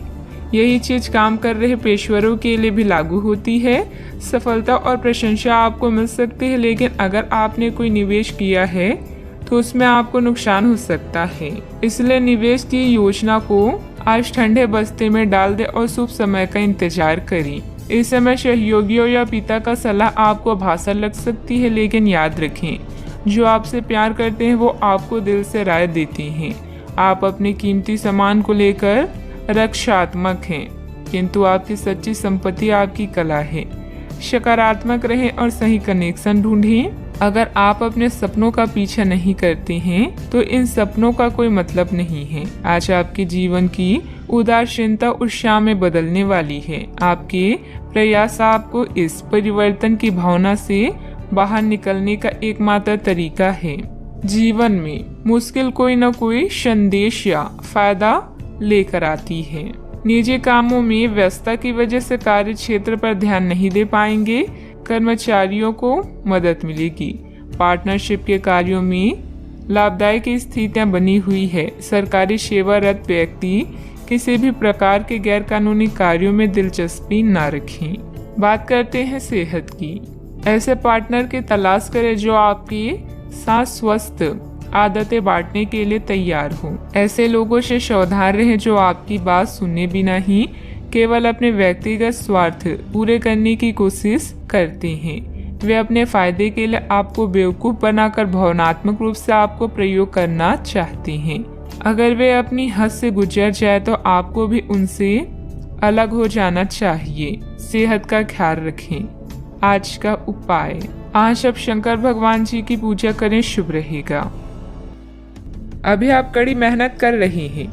यही चीज काम कर रहे पेशेवरों के लिए भी लागू होती है। सफलता और प्रशंसा आपको मिल सकती है, लेकिन अगर आपने कोई निवेश किया है तो उसमें आपको नुकसान हो सकता है। इसलिए निवेश की योजना को आज ठंडे बस्ते में डाल दे और शुभ समय का इंतजार करें। इस समय सहयोगियों या पिता का सलाह आपको भाषा लग सकती है, लेकिन याद रखें, जो आपसे प्यार करते हैं वो आपको दिल से राय देते हैं। आप अपने कीमती सामान को लेकर रक्षात्मक हैं, किंतु आपकी सच्ची संपत्ति आपकी कला है। सकारात्मक रहें और सही कनेक्शन ढूंढें। अगर आप अपने सपनों का पीछा नहीं करते हैं तो इन सपनों का कोई मतलब नहीं है। आज आपके जीवन की उदासीनता उत्साह में बदलने वाली है। आपके प्रयास आपको इस परिवर्तन की भावना से बाहर निकलने का एकमात्र तरीका है। जीवन में मुश्किल कोई न कोई संदेश या फायदा लेकर आती है। निजी कामों में व्यस्तता की वजह से कार्य क्षेत्र पर ध्यान नहीं दे पाएंगे। कर्मचारियों को मदद मिलेगी। पार्टनरशिप के कार्यों में लाभदायक स्थितियां बनी हुई है। सरकारी सेवारत व्यक्ति किसी भी प्रकार के गैर कानूनी कार्यों में दिलचस्पी न रखें। बात करते हैं सेहत की। ऐसे पार्टनर की तलाश करें जो आपके साथ स्वस्थ आदतें बांटने के लिए तैयार हो। ऐसे लोगों से सावधान रहें जो आपकी बात सुने बिना ही केवल अपने व्यक्तिगत स्वार्थ पूरे करने की कोशिश करते हैं। वे अपने फायदे के लिए आपको बेवकूफ बनाकर भावनात्मक रूप से आपको प्रयोग करना चाहते हैं। अगर वे अपनी हद से गुजर जाए तो आपको भी उनसे अलग हो जाना चाहिए। सेहत का ख्याल रखें। आज का उपाय, आज आप शंकर भगवान जी की पूजा करें, शुभ रहेगा। अभी आप कड़ी मेहनत कर रहे हैं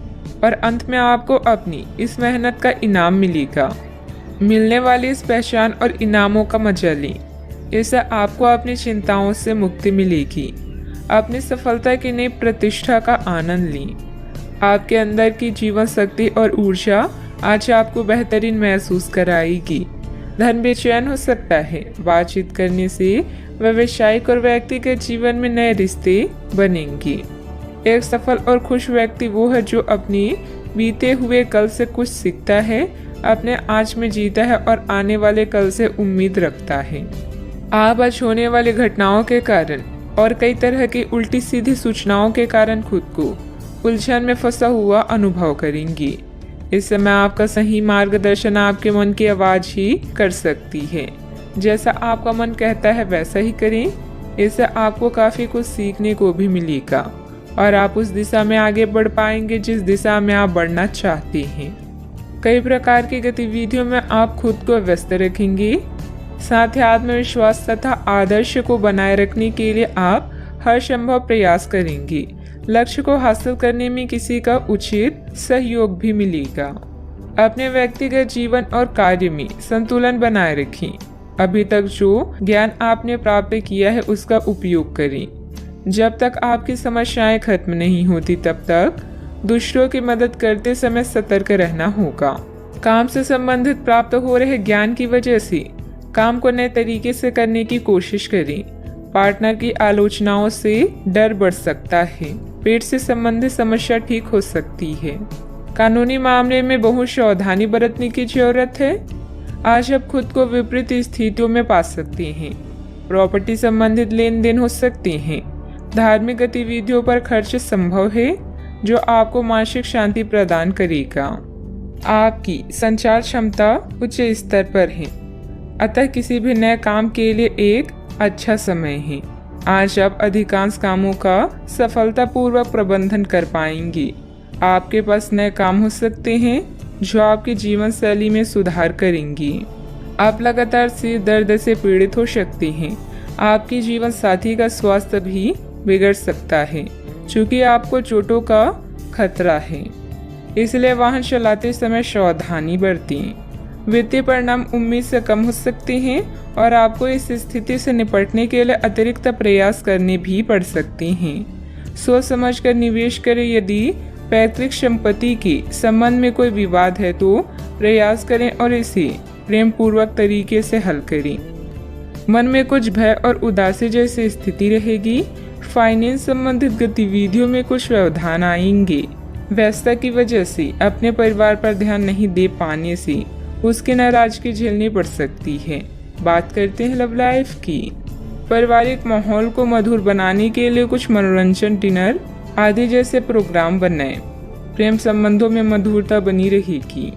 और अंत में आपको अपनी इस मेहनत का इनाम मिलेगा। मिलने वाली इस पहचान और इनामों का मजा लें। इससे आपको अपनी चिंताओं से मुक्ति मिलेगी। अपनी सफलता की नई प्रतिष्ठा का आनंद लें। आपके अंदर की जीवन शक्ति और ऊर्जा आज आपको बेहतरीन महसूस कराएगी। धन बेचैन हो सकता है। बातचीत करने से व्यावसायिक और व्यक्तिगत जीवन में नए रिश्ते बनेंगे। एक सफल और खुश व्यक्ति वो है जो अपनी बीते हुए कल से कुछ सीखता है, अपने आज में जीता है और आने वाले कल से उम्मीद रखता है। आप आज होने वाली घटनाओं के कारण और कई तरह की उल्टी सीधी सूचनाओं के कारण खुद को उलझन में फंसा हुआ अनुभव करेंगी। इस समय आपका सही मार्गदर्शन आपके मन की आवाज ही कर सकती है। जैसा आपका मन कहता है वैसा ही करें। इससे आपको काफी कुछ सीखने को भी मिलेगा और आप उस दिशा में आगे बढ़ पाएंगे जिस दिशा में आप बढ़ना चाहते हैं। कई प्रकार की गतिविधियों में आप खुद को व्यस्त रखेंगे। साथ ही आत्मविश्वास तथा आदर्श को बनाए रखने के लिए आप हर संभव प्रयास करेंगे। लक्ष्य को हासिल करने में किसी का उचित सहयोग भी मिलेगा। अपने व्यक्तिगत जीवन और कार्य में संतुलन बनाए रखें। अभी तक जो ज्ञान आपने प्राप्त किया है उसका उपयोग करें। जब तक आपकी समस्याएं खत्म नहीं होती तब तक दूसरों की मदद करते समय सतर्क रहना होगा। काम से संबंधित प्राप्त हो रहे ज्ञान की वजह से काम को नए तरीके से करने की कोशिश करें। पार्टनर की आलोचनाओं से डर बढ़ सकता है। पेट से संबंधित समस्या ठीक हो सकती है। कानूनी मामले में बहुत सावधानी बरतने की जरूरत है। आज आप खुद को विपरीत स्थितियों में पा सकते हैं। प्रॉपर्टी संबंधित लेन देन हो सकते हैं। धार्मिक गतिविधियों पर खर्च संभव है जो आपको मानसिक शांति प्रदान करेगा। आपकी संचार क्षमता उच्च स्तर पर है, अतः किसी भी नए काम के लिए एक अच्छा समय है। आज आप अधिकांश कामों का सफलतापूर्वक प्रबंधन कर पाएंगे। आपके पास नए काम हो सकते हैं जो आपकी जीवन शैली में सुधार करेंगे। आप लगातार सिर दर्द से पीड़ित हो सकते हैं। आपकी जीवन साथी का स्वास्थ्य भी बिगड़ सकता है क्योंकि आपको चोटों का खतरा है, इसलिए वाहन चलाते समय सावधानी बरतें। वित्तीय परिणाम उम्मीद से कम हो सकते हैं और आपको इस स्थिति से निपटने के लिए अतिरिक्त प्रयास करने भी पड़ सकते हैं। सोच समझ कर निवेश करें। यदि पैतृक संपत्ति के संबंध में कोई विवाद है तो प्रयास करें और इसे प्रेम पूर्वक तरीके से हल करें। मन में कुछ भय और उदासी जैसी स्थिति रहेगी। फाइनेंस संबंधित गतिविधियों में कुछ व्यवधान आएंगे। व्यस्तता की वजह से अपने परिवार पर ध्यान नहीं दे पाने से उसकी नाराजगी झेलनी पड़ सकती है। बात करते हैं लव लाइफ की। पारिवारिक माहौल को मधुर बनाने के लिए कुछ मनोरंजन, डिनर आदि जैसे प्रोग्राम बनाएं। प्रेम संबंधों में मधुरता बनी रहेगी।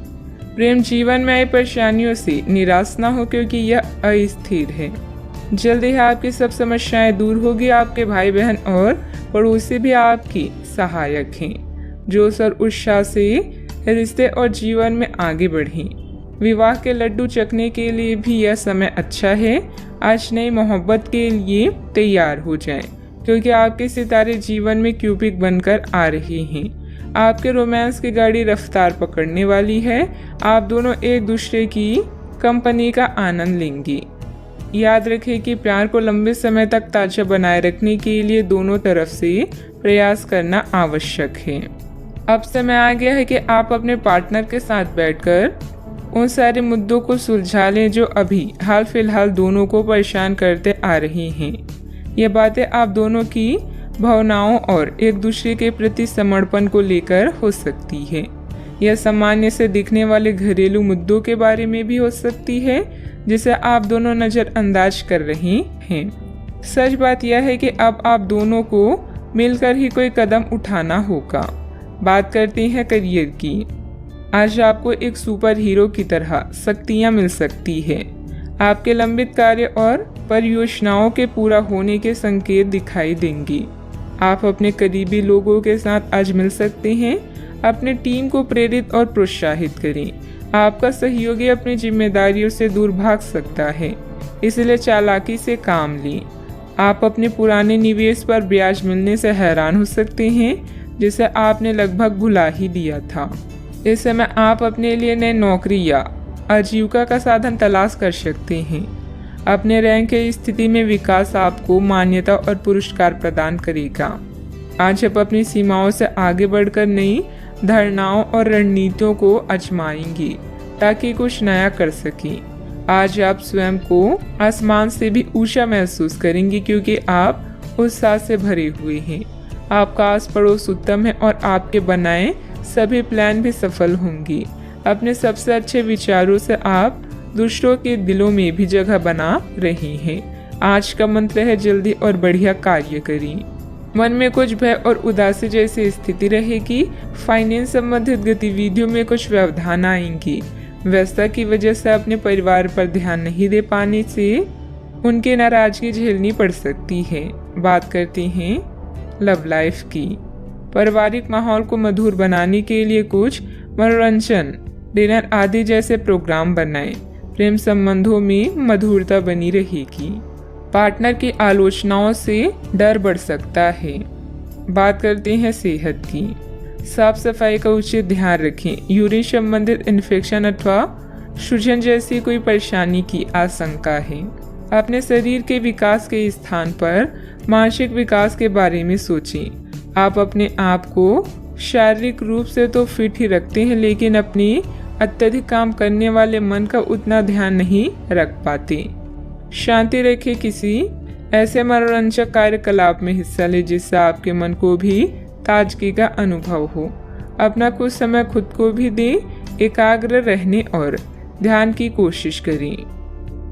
प्रेम जीवन में आई परेशानियों से निराश न हो क्योंकि यह अस्थिर है। जल्दी ही आपकी सब समस्याएं दूर होगी। आपके भाई बहन और पड़ोसी भी आपकी सहायक हैं। जोश और उत्साह से रिश्ते और जीवन में आगे बढ़ें। विवाह के लड्डू चखने के लिए भी यह समय अच्छा है। आज नई मोहब्बत के लिए तैयार हो जाएं, क्योंकि आपके सितारे जीवन में क्यूपिड बनकर आ रहे हैं। आपके रोमांस की गाड़ी रफ्तार पकड़ने वाली है। आप दोनों एक दूसरे की कंपनी का आनंद लेंगे। याद रखें कि प्यार को लंबे समय तक ताजा बनाए रखने के लिए दोनों तरफ से प्रयास करना आवश्यक है। अब समय आ गया है कि आप अपने पार्टनर के साथ बैठकर उन सारे मुद्दों को सुलझा लें जो अभी हाल फिलहाल दोनों को परेशान करते आ रही हैं। ये बातें आप दोनों की भावनाओं और एक दूसरे के प्रति समर्पण को लेकर हो सकती है। यह सामान्य से दिखने वाले घरेलू मुद्दों के बारे में भी हो सकती है जिसे आप दोनों नज़रअंदाज कर रहे हैं। सच बात यह है कि अब आप दोनों को मिलकर ही कोई कदम उठाना होगा। बात करते हैं करियर की। आज आपको एक सुपर हीरो की तरह शक्तियां मिल सकती है। आपके लंबित कार्य और परियोजनाओं के पूरा होने के संकेत दिखाई देंगे। आप अपने करीबी लोगों के साथ आज मिल सकते हैं। अपने टीम को प्रेरित और प्रोत्साहित करें। आपका सहयोगी अपनी जिम्मेदारियों से दूर भाग सकता है, इसलिए चालाकी से काम लें। आप अपने पुराने निवेश पर ब्याज मिलने से हैरान हो सकते हैं, जिसे आपने लगभग भुला ही दिया था। इस समय आप अपने लिए नई नौकरी या आजीविका का साधन तलाश कर सकते हैं। अपने रैंक की स्थिति में विकास आपको मान्यता और पुरस्कार प्रदान करेगा। आज आप अपनी सीमाओं से आगे बढ़कर नई धारणाओं और रणनीतियों को आजमाएंगे ताकि कुछ नया कर सकें। आज आप स्वयं को आसमान से भी ऊंचा महसूस करेंगे क्योंकि आप उत्साह से भरे हुए हैं। आपका आस पड़ोस उत्तम है और आपके बनाए सभी प्लान भी सफल होंगे। अपने सबसे अच्छे विचारों से आप दूसरों के दिलों में भी जगह बना रहे हैं। आज का मंत्र है जल्दी और बढ़िया कार्य करें। मन में कुछ भय और उदासी जैसी स्थिति रहेगी। फाइनेंस संबंधित गतिविधियों में कुछ व्यवधान आएंगे। व्यस्तता की वजह से अपने परिवार पर ध्यान नहीं दे पाने से उनकी नाराजगी झेलनी पड़ सकती है। बात करते हैं लव लाइफ की। पारिवारिक माहौल को मधुर बनाने के लिए कुछ मनोरंजन, डिनर आदि जैसे प्रोग्राम बनाएं। प्रेम संबंधों में मधुरता बनी रहेगी। पार्टनर की आलोचनाओं से डर बढ़ सकता है। बात करते हैं सेहत की। साफ सफाई का उचित ध्यान रखें। यूरिन संबंधित इन्फेक्शन अथवा सूजन जैसी कोई परेशानी की आशंका है। अपने शरीर के विकास के स्थान पर मानसिक विकास के बारे में सोचें। आप अपने आप को शारीरिक रूप से तो फिट ही रखते हैं, लेकिन अपनी अत्यधिक काम करने वाले मन का उतना ध्यान नहीं रख पाते। शांति रखें। किसी ऐसे मनोरंजक कार्यकलाप में हिस्सा लें जिससे आपके मन को भी ताजगी का अनुभव हो। अपना कुछ समय खुद को भी दें। एकाग्र रहने और ध्यान की कोशिश करें।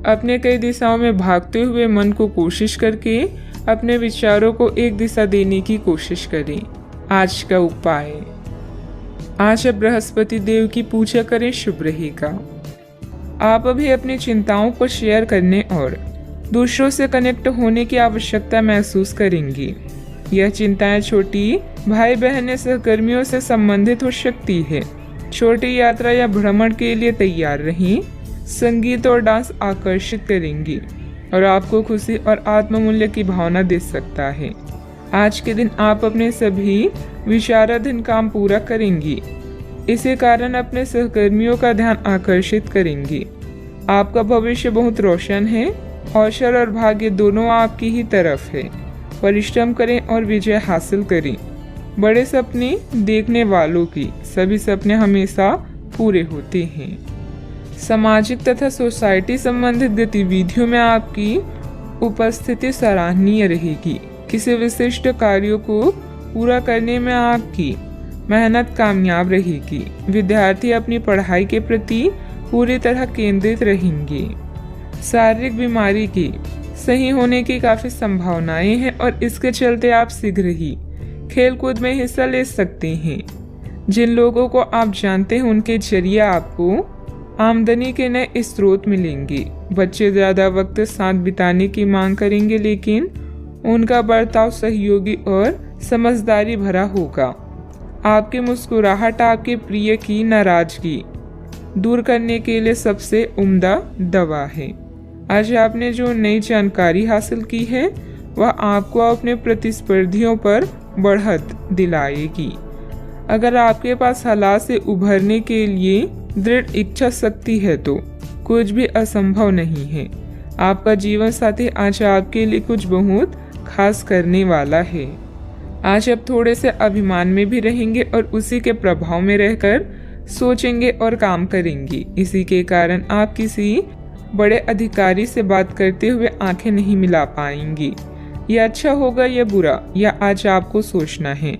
अपने कई दिशाओं में भागते हुए मन को कोशिश करके अपने विचारों को एक दिशा देने की कोशिश करें। आज का उपाय, आज आप बृहस्पति देव की पूजा करें, शुभ रहेगा। आप अभी अपनी चिंताओं को शेयर करने और दूसरों से कनेक्ट होने की आवश्यकता महसूस करेंगी। यह चिंताएं छोटी भाई बहन या सहकर्मियों से संबंधित हो सकती है। छोटी यात्रा या भ्रमण के लिए तैयार रहें। संगीत और डांस आकर्षित करेंगी और आपको खुशी और आत्ममूल्य की भावना दे सकता है। आज के दिन आप अपने सभी विचाराधीन काम पूरा करेंगी। इसी कारण अपने सहकर्मियों का ध्यान आकर्षित करेंगी। आपका भविष्य बहुत रोशन है। अवसर और भाग्य दोनों आपकी ही तरफ है। परिश्रम करें और विजय हासिल करें। बड़े सपने देखने वालों की सभी सपने हमेशा पूरे होते हैं। सामाजिक तथा सोसाइटी संबंधित गतिविधियों में आपकी उपस्थिति सराहनीय रहेगी। किसी विशिष्ट कार्यों को पूरा करने में आपकी मेहनत कामयाब रहेगी। विद्यार्थी अपनी पढ़ाई के प्रति पूरी तरह केंद्रित रहेंगे। शारीरिक बीमारी की सही होने की काफ़ी संभावनाएं हैं और इसके चलते आप शीघ्र ही खेलकूद में हिस्सा ले सकते हैं। जिन लोगों को आप जानते हैं उनके जरिए आपको आमदनी के नए स्रोत मिलेंगे। बच्चे ज़्यादा वक्त साथ बिताने की मांग करेंगे, लेकिन उनका बर्ताव सहयोगी और समझदारी भरा होगा। आपकी मुस्कुराहट आपके प्रिय की नाराजगी दूर करने के लिए सबसे उम्दा दवा है। आज आपने जो नई जानकारी हासिल की है वह आपको अपने प्रतिस्पर्धियों पर बढ़त दिलाएगी। अगर आपके पास हालात से उभरने के लिए दृढ़ इच्छा शक्ति है तो कुछ भी असंभव नहीं है। आपका जीवन साथी आज आपके लिए कुछ बहुत खास करने वाला है। आज आप थोड़े से अभिमान में भी रहेंगे और उसी के प्रभाव में रहकर सोचेंगे और काम करेंगे। इसी के कारण आप किसी बड़े अधिकारी से बात करते हुए आंखें नहीं मिला पाएंगी। यह अच्छा होगा या बुरा, यह आज आपको सोचना है।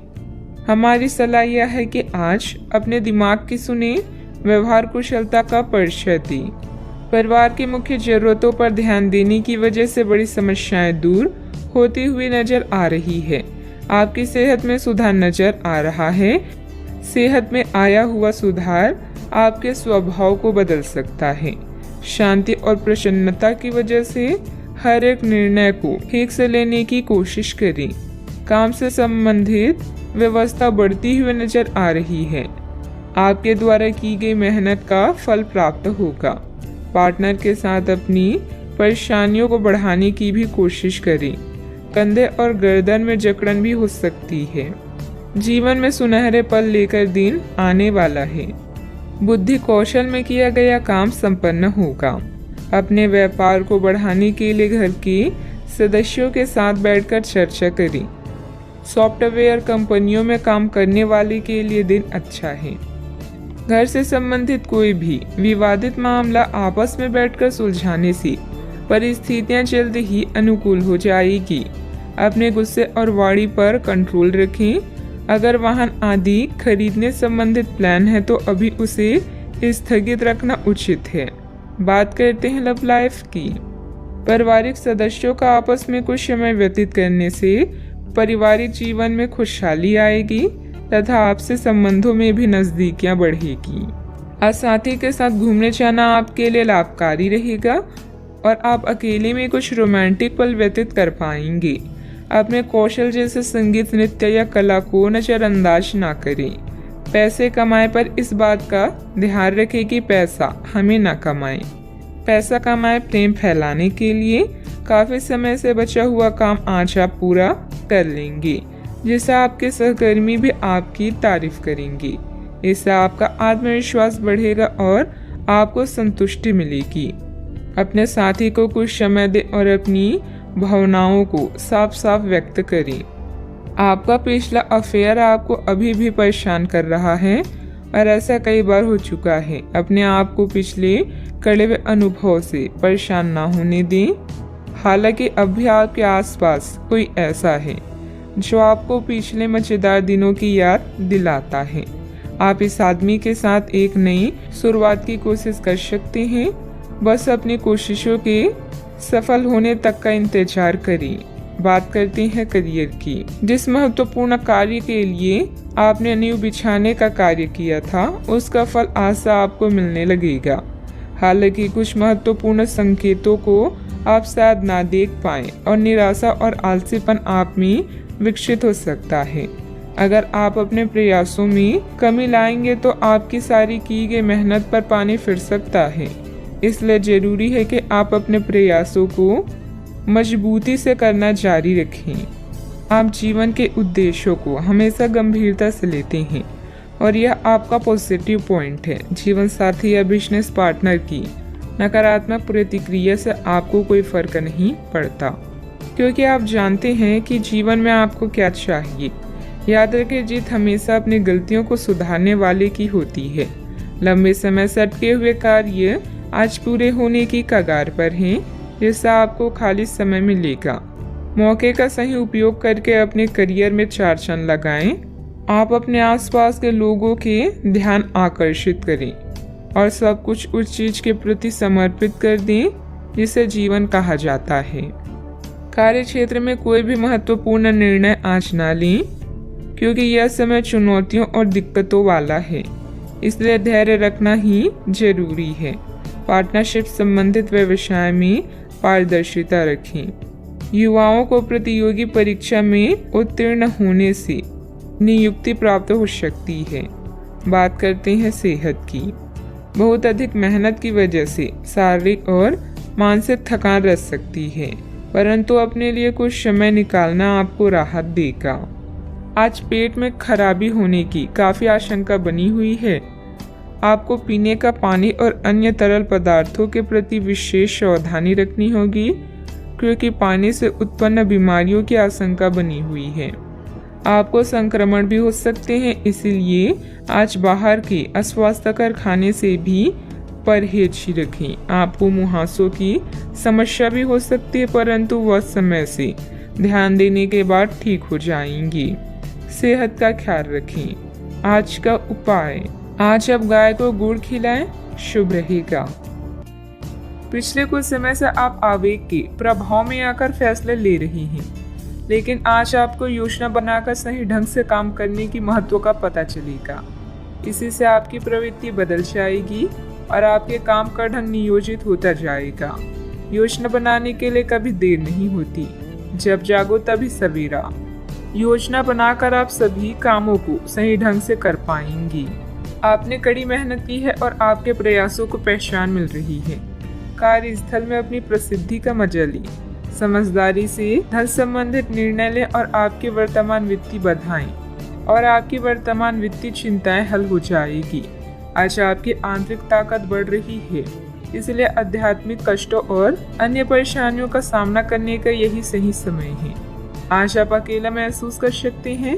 हमारी सलाह यह है कि आज अपने दिमाग की सुने, व्यवहार कुशलता का परिचय दें। परिवार की मुख्य जरूरतों पर ध्यान देने की वजह से बड़ी समस्याएं दूर होती हुई नजर आ रही है। आपकी सेहत में सुधार नजर आ रहा है। सेहत में आया हुआ सुधार आपके स्वभाव को बदल सकता है। शांति और प्रसन्नता की वजह से हर एक निर्णय को ठीक से लेने की कोशिश करें। काम से संबंधित व्यवस्था बढ़ती हुई नजर आ रही है। आपके द्वारा की गई मेहनत का फल प्राप्त होगा। पार्टनर के साथ अपनी परेशानियों को बढ़ाने की भी कोशिश करें। कंधे और गर्दन में जकड़न भी हो सकती है। जीवन में सुनहरे पल लेकर दिन आने वाला है। बुद्धि कौशल में किया गया काम संपन्न होगा। अपने व्यापार को बढ़ाने के लिए घर के सदस्यों के साथ बैठकर चर्चा करें। सॉफ्टवेयर कंपनियों में काम करने वाले के लिए दिन अच्छा है। घर से संबंधित कोई भी विवादित मामला आपस में बैठकर सुलझाने से परिस्थितियां जल्द ही अनुकूल हो जाएगी। अपने गुस्से और वाणी पर कंट्रोल रखें। अगर वाहन आदि खरीदने संबंधित प्लान है तो अभी उसे स्थगित रखना उचित है। बात करते हैं लव लाइफ की। पारिवारिक सदस्यों का आपस में कुछ समय व्यतीत करने से पारिवारिक जीवन में खुशहाली आएगी तथा आपसे संबंधों में भी नजदीकियां बढ़ेगी। आज साथी के साथ घूमने जाना आपके लिए लाभकारी रहेगा और आप अकेले में कुछ रोमांटिक पल व्यतीत कर पाएंगे। अपने कौशल जैसे संगीत, नृत्य या कला को नजरअंदाज ना करें। पैसे कमाए पर इस बात का ध्यान रखें कि पैसा हमें ना कमाए। पैसा कमाए प्रेम फैलाने के लिए काफी समय से बचा हुआ काम आज आप पूरा कर लेंगे, जिससे आपके सहकर्मी भी आपकी तारीफ करेंगे। इससे आपका आत्मविश्वास बढ़ेगा और आपको संतुष्टि मिलेगी। अपने साथी को कुछ समय दें और अपनी भावनाओं को साफ साफ व्यक्त करें। आपका पिछला अफेयर आपको अभी भी परेशान कर रहा है और ऐसा कई बार हो चुका है। अपने आप को पिछले कड़वे अनुभव से परेशान ना होने दें। हालांकि अब भी आपके आसपास कोई ऐसा है जो आपको पिछले मजेदार दिनों की याद दिलाता है। आप इस आदमी के साथ एक नई शुरुआत की कोशिश कर सकते हैं। बस अपनी कोशिशों के सफल होने तक का इंतजार करें। बात करते हैं करियर की। जिस महत्वपूर्ण कार्य के लिए आपने नींव बिछाने का कार्य किया था उसका फल आज से आपको मिलने लगेगा। हालांकि कुछ महत्वपूर्ण संकेतों को आप शायद ना देख पाएं और निराशा और आलसीपन आप में विकसित हो सकता है। अगर आप अपने प्रयासों में कमी लाएंगे तो आपकी सारी की गई मेहनत पर पानी फिर सकता है। इसलिए जरूरी है कि आप अपने प्रयासों को मजबूती से करना जारी रखें। आप जीवन के उद्देश्यों को हमेशा गंभीरता से लेते हैं और यह आपका पॉजिटिव पॉइंट है। जीवन साथी या बिजनेस पार्टनर की नकारात्मक प्रतिक्रिया से आपको कोई फर्क नहीं पड़ता, क्योंकि आप जानते हैं कि जीवन में आपको क्या चाहिए। याद रखें, जीत हमेशा अपनी गलतियों को सुधारने वाले की होती है। लंबे समय से अटके हुए कार्य आज पूरे होने की कगार पर हैं, जिससे आपको खाली समय मिलेगा। मौके का सही उपयोग करके अपने करियर में 4 चांद लगाएं। आप अपने आसपास के लोगों के ध्यान आकर्षित करें और सब कुछ उस चीज के प्रति समर्पित कर दें जिसे जीवन कहा जाता है। कार्य क्षेत्र में कोई भी महत्वपूर्ण निर्णय आज ना लें, क्योंकि यह समय चुनौतियों और दिक्कतों वाला है, इसलिए धैर्य रखना ही जरूरी है। पार्टनरशिप संबंधित व्यवसाय में पारदर्शिता रखें। युवाओं को प्रतियोगी परीक्षा में उत्तीर्ण होने से नियुक्ति प्राप्त हो सकती है। बात करते हैं सेहत की। बहुत अधिक मेहनत की वजह से शारीरिक और मानसिक थकान रह सकती है, परंतु अपने लिए कुछ समय निकालना आपको राहत देगा। आज पेट में खराबी होने की काफ़ी आशंका बनी हुई है। आपको पीने का पानी और अन्य तरल पदार्थों के प्रति विशेष सावधानी रखनी होगी, क्योंकि पानी से उत्पन्न बीमारियों की आशंका बनी हुई है। आपको संक्रमण भी हो सकते हैं, इसीलिए आज बाहर के अस्वास्थ्यकर खाने से भी परहेज ही रखें। आपको मुहासों की समस्या भी हो सकती है, परंतु वह समय से ध्यान देने के बाद ठीक हो जाएंगी। सेहत का ख्याल रखें। आज का उपाय, आज आप गाय को गुड़ खिलाएं, शुभ रहेगा। पिछले कुछ समय से आप आवेग के प्रभाव में आकर फैसले ले रही हैं, लेकिन आज आपको योजना बनाकर सही ढंग से काम करने की महत्व का पता चलेगा। इसी से आपकी प्रवृत्ति बदल जाएगी और आपके काम का ढंग नियोजित होता जाएगा। योजना बनाने के लिए कभी देर नहीं होती, जब जागो तभी सवेरा। योजना बनाकर आप सभी कामों को सही ढंग से कर पाएंगी। आपने कड़ी मेहनत की है और आपके प्रयासों को पहचान मिल रही है। कार्यस्थल में अपनी प्रसिद्धि का मजा लें। समझदारी से धन संबंधित निर्णय लें और आपकी वर्तमान वित्तीय बाधाएं और आपकी वर्तमान वित्तीय चिंताएं हल हो जाएगी। आज आपकी आंतरिक ताकत बढ़ रही है, इसलिए आध्यात्मिक कष्टों और अन्य परेशानियों का सामना करने का यही सही समय है। आज आप अकेला महसूस कर सकते हैं।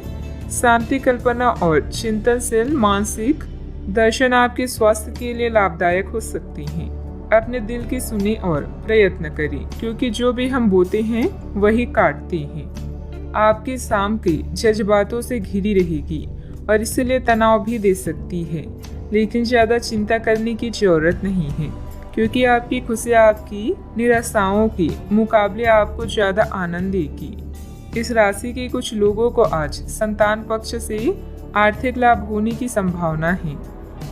शांति, कल्पना और चिंतनशील मानसिक दर्शन आपके स्वास्थ्य के लिए लाभदायक हो सकते हैं। अपने दिल की सुने और प्रयत्न करें, क्योंकि जो भी हम बोते हैं वही काटते हैं। आपकी शाम के जज्बातों से घिरी रहेगी और इसलिए तनाव भी दे सकती है, लेकिन ज़्यादा चिंता करने की जरूरत नहीं है, क्योंकि आपकी खुशी आपकी निराशाओं के मुकाबले आपको ज़्यादा आनंद देगी। इस राशि के कुछ लोगों को आज संतान पक्ष से आर्थिक लाभ होने की संभावना है।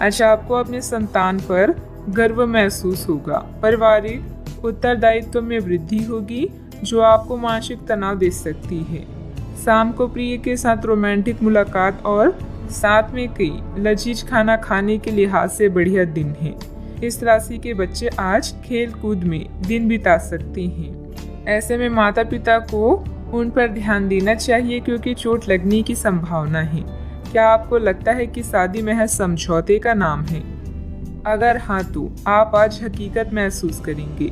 आज आपको अपने संतान पर गर्व महसूस होगा। पारिवारिक उत्तरदायित्व में वृद्धि होगी, जो आपको मानसिक तनाव दे सकती है। शाम को प्रिय के साथ रोमांटिक मुलाकात और साथ में कई लजीज खाना खाने के लिहाज से बढ़िया दिन है। इस राशि के बच्चे आज खेल कूद में दिन बिता सकते हैं। ऐसे में माता पिता को उन पर ध्यान देना चाहिए, क्योंकि चोट लगने की संभावना है। क्या आपको लगता है कि शादी महज समझौते का नाम है? अगर हाँ, तो आप आज हकीकत महसूस करेंगे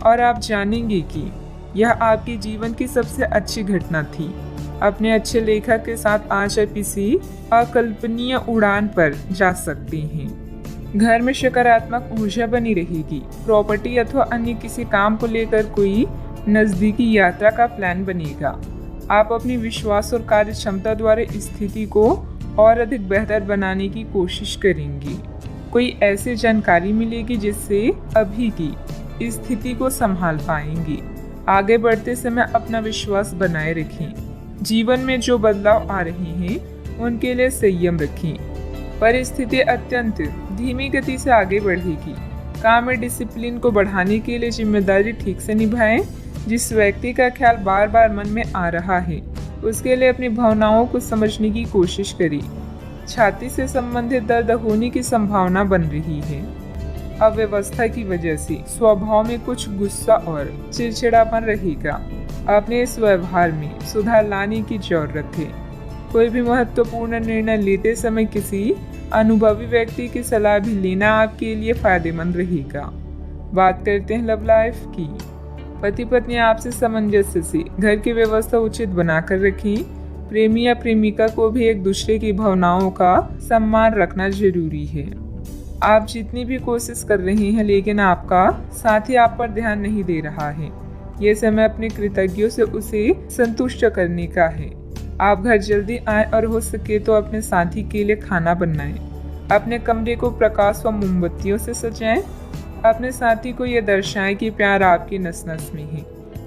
और आप जानेंगे कि यह आपके जीवन की सबसे अच्छी घटना थी। अपने अच्छे लेखक के साथ आज आप किसी अकल्पनीय उड़ान पर जा सकते हैं। घर में सकारात्मक ऊर्जा बनी रहेगी। प्रॉपर्टी अथवा अन्य किसी काम को लेकर कोई नजदीकी यात्रा का प्लान बनेगा। आप अपनी विश्वास और कार्य क्षमता द्वारा स्थिति को और अधिक बेहतर बनाने की कोशिश करेंगे। कोई ऐसी जानकारी मिलेगी जिससे अभी की स्थिति को संभाल पाएंगे। आगे बढ़ते समय अपना विश्वास बनाए रखें। जीवन में जो बदलाव आ रहे हैं उनके लिए संयम रखें। परिस्थिति अत्यंत धीमी गति से आगे बढ़ेगी। काम में डिसिप्लिन को बढ़ाने के लिए जिम्मेदारी ठीक से निभाएं। जिस व्यक्ति का ख्याल बार बार मन में आ रहा है उसके लिए अपनी भावनाओं को समझने की कोशिश करें। छाती से संबंधित दर्द होने की संभावना बन रही है। अव्यवस्था की वजह से स्वभाव में कुछ गुस्सा और चिड़चिड़ापन रहेगा। अपने इस व्यवहार में सुधार लाने की जरूरत है। कोई भी महत्वपूर्ण निर्णय लेते समय किसी अनुभवी व्यक्ति की सलाह भी लेना आपके लिए फायदेमंद रहेगा। बात करते हैं लव लाइफ की। पति पत्नी आपसे सामंजस्य से घर की व्यवस्था उचित बनाकर रखें। प्रेमी या प्रेमिका को भी एक दूसरे की भावनाओं का सम्मान रखना जरूरी है। आप जितनी भी कोशिश कर रहे हैं, लेकिन आपका साथी आप पर ध्यान नहीं दे रहा है। ये समय अपने कृतज्ञों से उसे संतुष्ट करने का है। आप घर जल्दी आए और हो सके तो अपने साथी के लिए खाना बनाएं। अपने कमरे को प्रकाश व मोमबत्तियों से सजाएं। अपने साथी को यह दर्शाएं कि प्यार आपकी नस नस में है।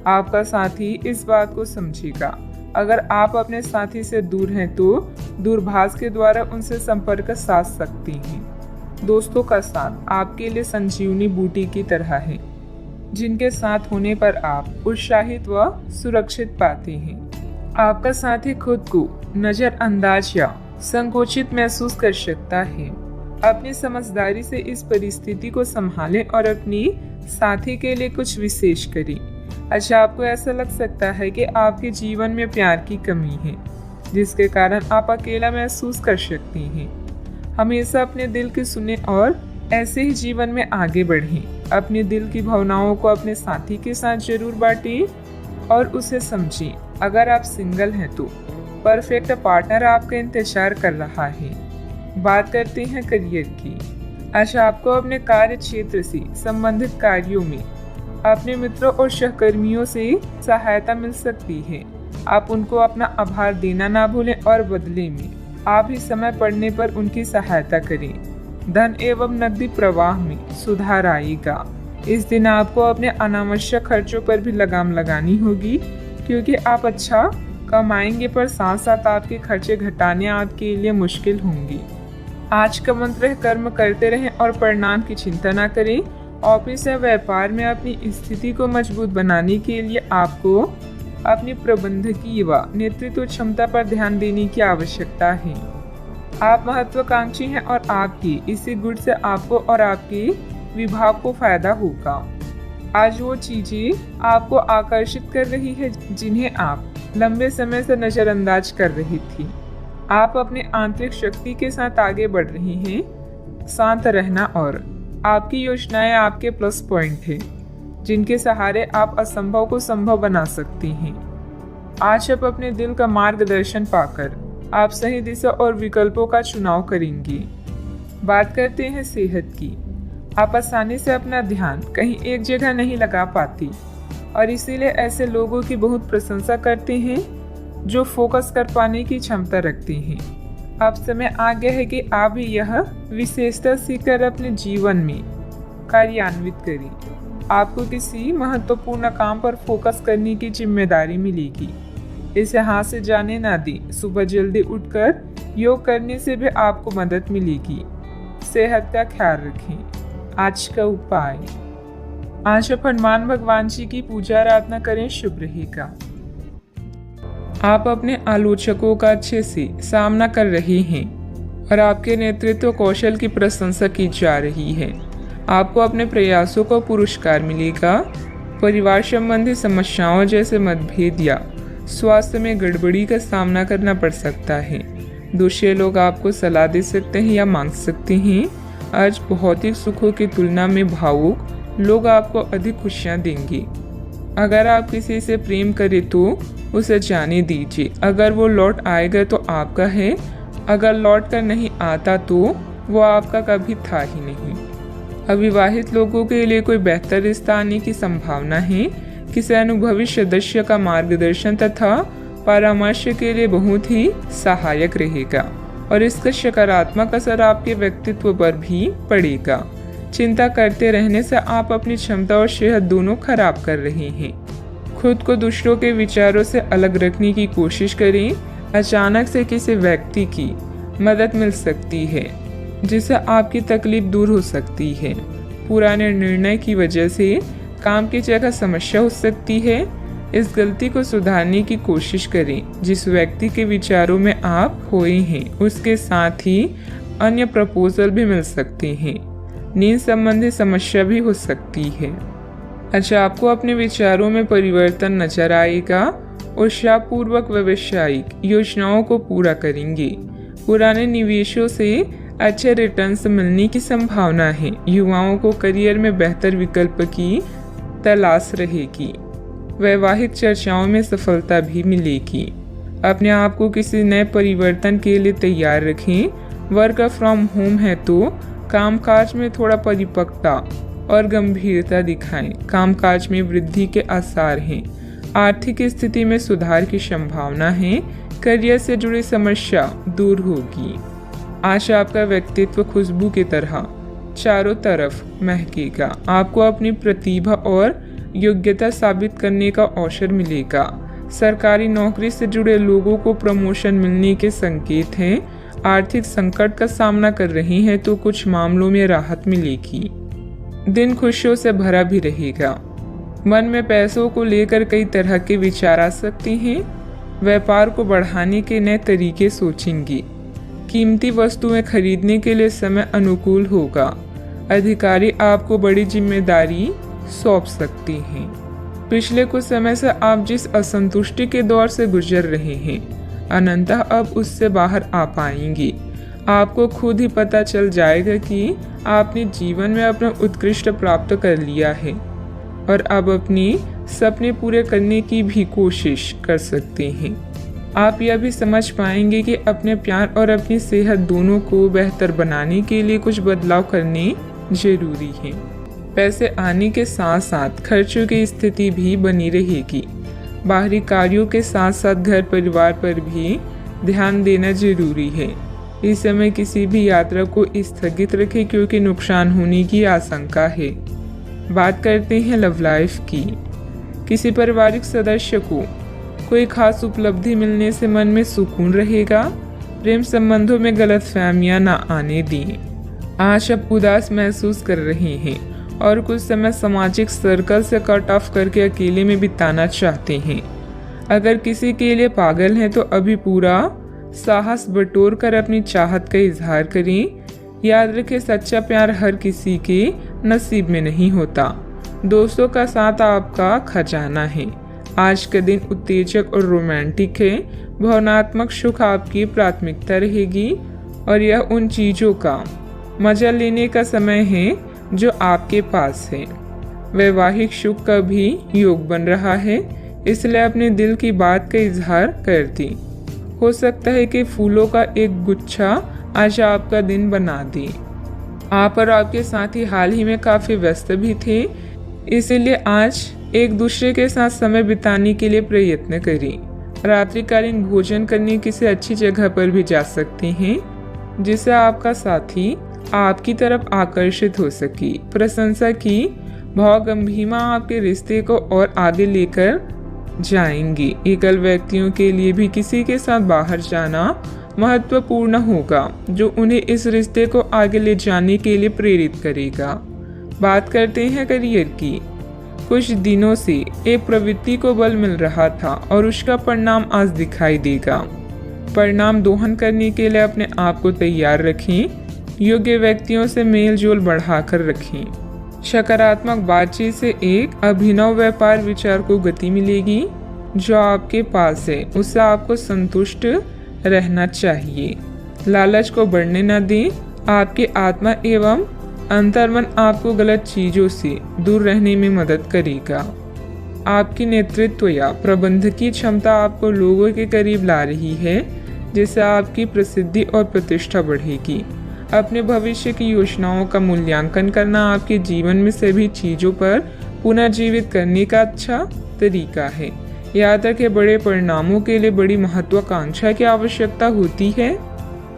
आपका साथी इस बात को समझेगा। अगर आप अपने साथी से दूर हैं तो दूरभाष के द्वारा उनसे संपर्क साध सकती हैं। दोस्तों का साथ आपके लिए संजीवनी बूटी की तरह है, जिनके साथ होने पर आप उत्साहित व सुरक्षित पाते हैं। आपका साथी खुद को नजरअंदाज या संकोचित महसूस कर सकता है। अपनी समझदारी से इस परिस्थिति को संभालें और अपनी साथी के लिए कुछ विशेष करें। अच्छा, आपको ऐसा लग सकता है कि आपके जीवन में प्यार की कमी है, जिसके कारण आप अकेला महसूस कर सकती हैं। हमेशा अपने दिल की सुने और ऐसे ही जीवन में आगे बढ़ें। अपने दिल की भावनाओं को अपने साथी के साथ जरूर बांटें और उसे समझें। अगर आप सिंगल हैं तो परफेक्ट पार्टनर आपका इंतजार कर रहा है। बात करते हैं करियर की। अच्छा, आपको अपने कार्य क्षेत्र से संबंधित कार्यों में अपने मित्रों और सहकर्मियों से सहायता मिल सकती है। आप उनको अपना आभार देना ना भूलें और बदले में आप ही समय पड़ने पर उनकी सहायता करें। धन एवं नकदी प्रवाह में सुधार आएगा। इस दिन आपको अपने अनावश्यक खर्चों पर भी लगाम लगानी होगी, क्योंकि आप अच्छा कमाएंगे पर साथ साथ आपके खर्चे घटाने आपके लिए मुश्किल होंगी। आज का मंत्र है, कर्म करते रहें और परिणाम की चिंता न करें। ऑफिस या व्यापार में अपनी स्थिति को मजबूत बनाने के लिए आपको अपनी प्रबंधकीय व नेतृत्व क्षमता पर ध्यान देने की आवश्यकता है। आप महत्वाकांक्षी हैं और आपकी इसी गुण से आपको और आपके विभाग को फायदा होगा। आज वो चीजें आपको आकर्षित कर रही है जिन्हें आप लंबे समय से नजरअंदाज कर रही थी। आप अपने आंतरिक शक्ति के साथ आगे बढ़ रही हैं। शांत रहना और आपकी योजनाएं आपके प्लस पॉइंट हैं, जिनके सहारे आप असंभव को संभव बना सकती हैं। आज आप अपने दिल का मार्गदर्शन पाकर आप सही दिशा और विकल्पों का चुनाव करेंगी। बात करते हैं सेहत की। आप आसानी से अपना ध्यान कहीं एक जगह नहीं लगा पाती और इसीलिए ऐसे लोगों की बहुत प्रशंसा करते हैं जो फोकस कर पाने की क्षमता रखते हैं। अब समय आ गया है कि आप भी यह विशेषता सीखकर अपने जीवन में कार्यान्वित करें। आपको किसी महत्वपूर्ण काम पर फोकस करने की जिम्मेदारी मिलेगी। इसे हाथ से जाने ना दें। सुबह जल्दी उठकर योग करने से भी आपको मदद मिलेगी। सेहत का ख्याल रखें। आज का उपाय, आज आप हनुमान भगवान जी की पूजा आराधना करें, शुभ रहेगा। आप अपने आलोचकों का अच्छे से सामना कर रहे हैं और आपके नेतृत्व कौशल की प्रशंसा की जा रही है। आपको अपने प्रयासों को पुरस्कार मिलेगा। परिवार संबंधी समस्याओं जैसे मतभेद या स्वास्थ्य में गड़बड़ी का सामना करना पड़ सकता है। दूसरे लोग आपको सलाह दे सकते हैं या मांग सकते हैं। आज भौतिक सुखों की तुलना में भावुक लोग आपको अधिक खुशियां देंगे। अगर आप किसी से प्रेम करें तो उसे जाने दीजिए। अगर वो लौट आएगा तो आपका है, अगर लौट कर नहीं आता तो वो आपका कभी था ही नहीं। अविवाहित लोगों के लिए कोई बेहतर रिश्ता आने की संभावना है। किसी अनुभवी सदस्य का मार्गदर्शन तथा परामर्श के लिए बहुत ही सहायक रहेगा और इसका सकारात्मक असर आपके व्यक्तित्व पर भी पड़ेगा। चिंता करते रहने से आप अपनी क्षमता और सेहत दोनों खराब कर रहे हैं। खुद को दूसरों के विचारों से अलग रखने की कोशिश करें। अचानक से किसी व्यक्ति की मदद मिल सकती है जिससे आपकी तकलीफ दूर हो सकती है। पुराने निर्णय की वजह से काम की जगह समस्या हो सकती है। इस गलती को सुधारने की कोशिश करें। जिस व्यक्ति के विचारों में आप खोए हैं उसके साथ ही अन्य प्रपोजल भी मिल सकते हैं। नींद संबंधी समस्या भी हो सकती है। अच्छा, आपको अपने विचारों में परिवर्तन नजर आएगा। उत्साहपूर्वक व्यावसायिक योजनाओं को पूरा करेंगे। पुराने निवेशों से अच्छे रिटर्न्स मिलने की संभावना है। युवाओं को करियर में बेहतर विकल्प की तलाश रहेगी। वैवाहिक चर्चाओं में सफलता भी मिलेगी। अपने आप को किसी नए परिवर्तन के लिए तैयार रखें। वर्क फ्रॉम होम है तो कामकाज में थोड़ा परिपक्वता और गंभीरता दिखाएं। कामकाज में वृद्धि के आसार हैं। आर्थिक स्थिति में सुधार की संभावना है। करियर से जुड़ी समस्या दूर होगी। आज आपका व्यक्तित्व खुशबू की तरह चारों तरफ महकेगा। आपको अपनी प्रतिभा और योग्यता साबित करने का अवसर मिलेगा। सरकारी नौकरी से जुड़े लोगों को प्रमोशन मिलने के संकेत हैं। आर्थिक संकट का सामना कर रही हैं तो कुछ मामलों में राहत मिलेगी। दिन खुशियों से भरा भी रहेगा। मन में पैसों को लेकर कई तरह के विचार आ सकते हैं। व्यापार को बढ़ाने के नए तरीके सोचेंगी। कीमती वस्तुएं खरीदने के लिए समय अनुकूल होगा। अधिकारी आपको बड़ी जिम्मेदारी सौंप सकते हैं। पिछले कुछ समय से आप जिस असंतुष्टि के दौर से गुजर रहे हैं, अनंतः अब उससे बाहर आ पाएंगी। आपको खुद ही पता चल जाएगा कि आपने जीवन में अपना उत्कृष्ट प्राप्त कर लिया है और अब अपनी सपने पूरे करने की भी कोशिश कर सकते हैं। आप यह भी समझ पाएंगे कि अपने प्यार और अपनी सेहत दोनों को बेहतर बनाने के लिए कुछ बदलाव करने जरूरी है। पैसे आने के साथ साथ खर्चों की स्थिति भी बनी रहेगी। बाहरी कार्यों के साथ साथ घर परिवार पर भी ध्यान देना जरूरी है। इस समय किसी भी यात्रा को स्थगित रखें क्योंकि नुकसान होने की आशंका है। बात करते हैं लव लाइफ की। किसी पारिवारिक सदस्य को कोई खास उपलब्धि मिलने से मन में सुकून रहेगा। प्रेम संबंधों में गलतफहमियां ना आने दें। आज आप उदास महसूस कर रहे हैं और कुछ समय सामाजिक सर्कल से कट ऑफ करके अकेले में बिताना चाहते हैं। अगर किसी के लिए पागल हैं तो अभी पूरा साहस बटोर कर अपनी चाहत का इजहार करें। याद रखें, सच्चा प्यार हर किसी के नसीब में नहीं होता। दोस्तों का साथ आपका खजाना है। आज का दिन उत्तेजक और रोमांटिक है। भावनात्मक सुख आपकी प्राथमिकता रहेगी और यह उन चीजों का मजा लेने का समय है जो आपके पास है। वैवाहिक सुख का भी योग बन रहा है, इसलिए अपने दिल की बात का इजहार कर दी। हो सकता है कि फूलों का एक गुच्छा आज आपका दिन बना दे। आप और आपके साथी हाल ही में काफी व्यस्त भी थे, इसीलिए आज एक दूसरे के साथ समय बिताने के लिए प्रयत्न करें। रात्रिकालीन भोजन करने किसी अच्छी जगह पर भी जा सकते हैं जिससे आपका साथी आपकी तरफ आकर्षित हो सके। प्रशंसा की भावगंभीरता आपके रिश्ते को और आगे लेकर जाएंगे। एकल व्यक्तियों के लिए भी किसी के साथ बाहर जाना महत्वपूर्ण होगा जो उन्हें इस रिश्ते को आगे ले जाने के लिए प्रेरित करेगा। बात करते हैं करियर की। कुछ दिनों से एक प्रवृत्ति को बल मिल रहा था और उसका परिणाम आज दिखाई देगा। परिणाम दोहन करने के लिए अपने आप को तैयार रखें। योग्य व्यक्तियों से मेल जोल बढ़ाकर रखें। सकारात्मक बातचीत से एक अभिनव व्यापार विचार को गति मिलेगी। जो आपके पास है उससे आपको संतुष्ट रहना चाहिए। लालच को बढ़ने न दें। आपकी आत्मा एवं अंतर्मन आपको गलत चीजों से दूर रहने में मदद करेगा। आपकी नेतृत्व या प्रबंधकीय क्षमता आपको लोगों के करीब ला रही है, जिससे आपकी प्रसिद्धि और प्रतिष्ठा बढ़ेगी। अपने भविष्य की योजनाओं का मूल्यांकन करना आपके जीवन में सभी चीजों पर पुनर्जीवित करने का अच्छा तरीका है। याद रखें, बड़े परिणामों के लिए बड़ी महत्वाकांक्षा की आवश्यकता होती है।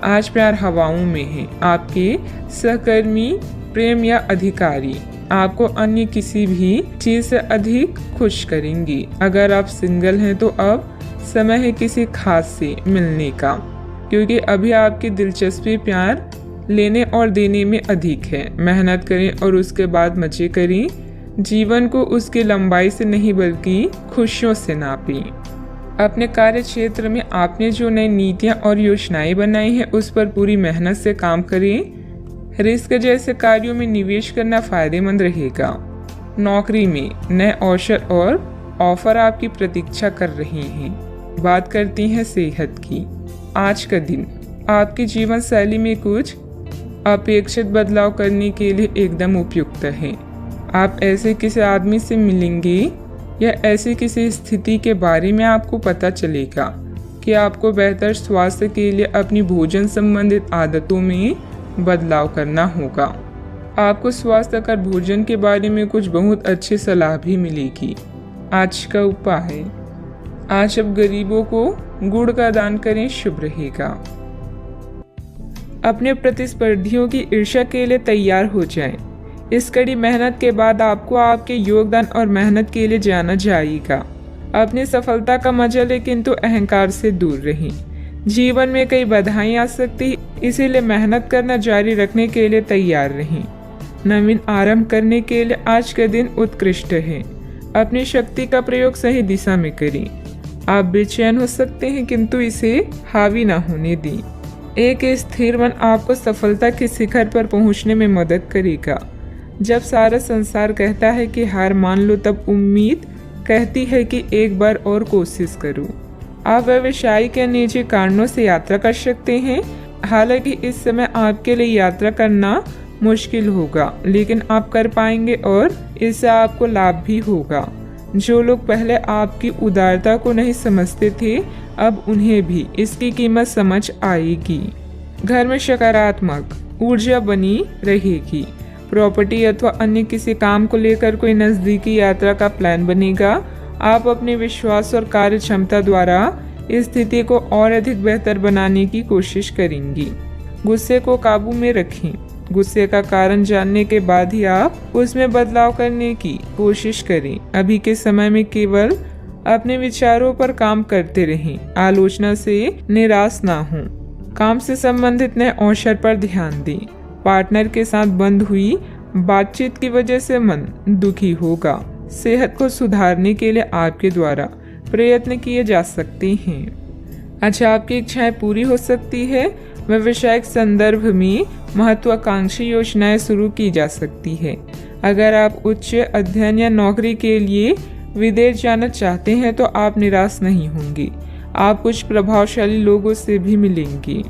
आज प्यार हवाओं में है। आपके सहकर्मी, प्रेम या अधिकारी आपको अन्य किसी भी चीज से अधिक खुश करेंगी। अगर आप सिंगल हैं तो अब समय है किसी खास से मिलने का, क्योंकि अभी आपकी दिलचस्पी प्यार लेने और देने में अधिक है। मेहनत करें और उसके बाद मजे करें। जीवन को उसकी लंबाई से नहीं बल्कि खुशियों से नापें। अपने कार्य क्षेत्र में आपने जो नई नीतियां और योजनाएं बनाई हैं उस पर पूरी मेहनत से काम करें। रिस्क जैसे कार्यों में निवेश करना फायदेमंद रहेगा। नौकरी में नए अवसर और ऑफर आपकी प्रतीक्षा कर रहे हैं। बात करती हैं सेहत की। आज का दिन आपकी जीवन शैली में कुछ अपेक्षित बदलाव करने के लिए एकदम उपयुक्त है। आप ऐसे किसी आदमी से मिलेंगे या ऐसी किसी स्थिति के बारे में आपको पता चलेगा कि आपको बेहतर स्वास्थ्य के लिए अपनी भोजन संबंधित आदतों में बदलाव करना होगा। आपको स्वास्थ्यकर भोजन के बारे में कुछ बहुत अच्छी सलाह भी मिलेगी। आज का उपाय, आज आप गरीबों को गुड़ का दान करें, शुभ रहेगा। अपने प्रतिस्पर्धियों की ईर्ष्या के लिए तैयार हो जाएं। इस कड़ी मेहनत के बाद आपको आपके योगदान और मेहनत के लिए जाना जाएगा। अपनी सफलता का मजा लें, किंतु अहंकार से दूर रहें। जीवन में कई बाधाएं आ सकती, इसीलिए मेहनत करना जारी रखने के लिए तैयार रहें। नवीन आरंभ करने के लिए आज का दिन उत्कृष्ट है। अपनी शक्ति का प्रयोग सही दिशा में करें। आप बेचैन हो सकते हैं, किंतु इसे हावी ना होने दें। एक स्थिर मन आपको सफलता के शिखर पर पहुंचने में मदद करेगा। जब सारा संसार कहता है कि हार मान लो, तब उम्मीद कहती है कि एक बार और कोशिश करो। आप व्यवसायिक या निजी कारणों से यात्रा कर सकते हैं। हालांकि इस समय आपके लिए यात्रा करना मुश्किल होगा, लेकिन आप कर पाएंगे और इससे आपको लाभ भी होगा। जो लोग पहले आपकी उदारता को नहीं समझते थे, अब उन्हें भी इसकी कीमत समझ आएगी। घर में सकारात्मक ऊर्जा बनी रहेगी। प्रॉपर्टी अथवा अन्य किसी काम को लेकर कोई नजदीकी यात्रा का प्लान बनेगा। आप अपने विश्वास और कार्य क्षमता द्वारा स्थिति को और अधिक बेहतर बनाने की कोशिश करेंगी। गुस्से को काबू में रखें। गुस्से का कारण जानने के बाद ही आप उसमें बदलाव करने की कोशिश करें। अभी के समय में केवल अपने विचारों पर काम करते रहें। आलोचना से निराश ना हों। काम से संबंधित नए अवसर पर ध्यान दें। पार्टनर के साथ बंद हुई बातचीत की वजह से मन दुखी होगा। सेहत को सुधारने के लिए आपके द्वारा प्रयत्न किए जा सकते हैं। अच्छा, आपकी इच्छाएं पूरी हो सकती है। व्यवसायिक संदर्भ में महत्वाकांक्षी योजनाएं शुरू की जा सकती है। अगर आप उच्च अध्ययन या नौकरी के लिए विदेश जाना चाहते हैं तो आप निराश नहीं होंगे। आप कुछ प्रभावशाली लोगों से भी मिलेंगे।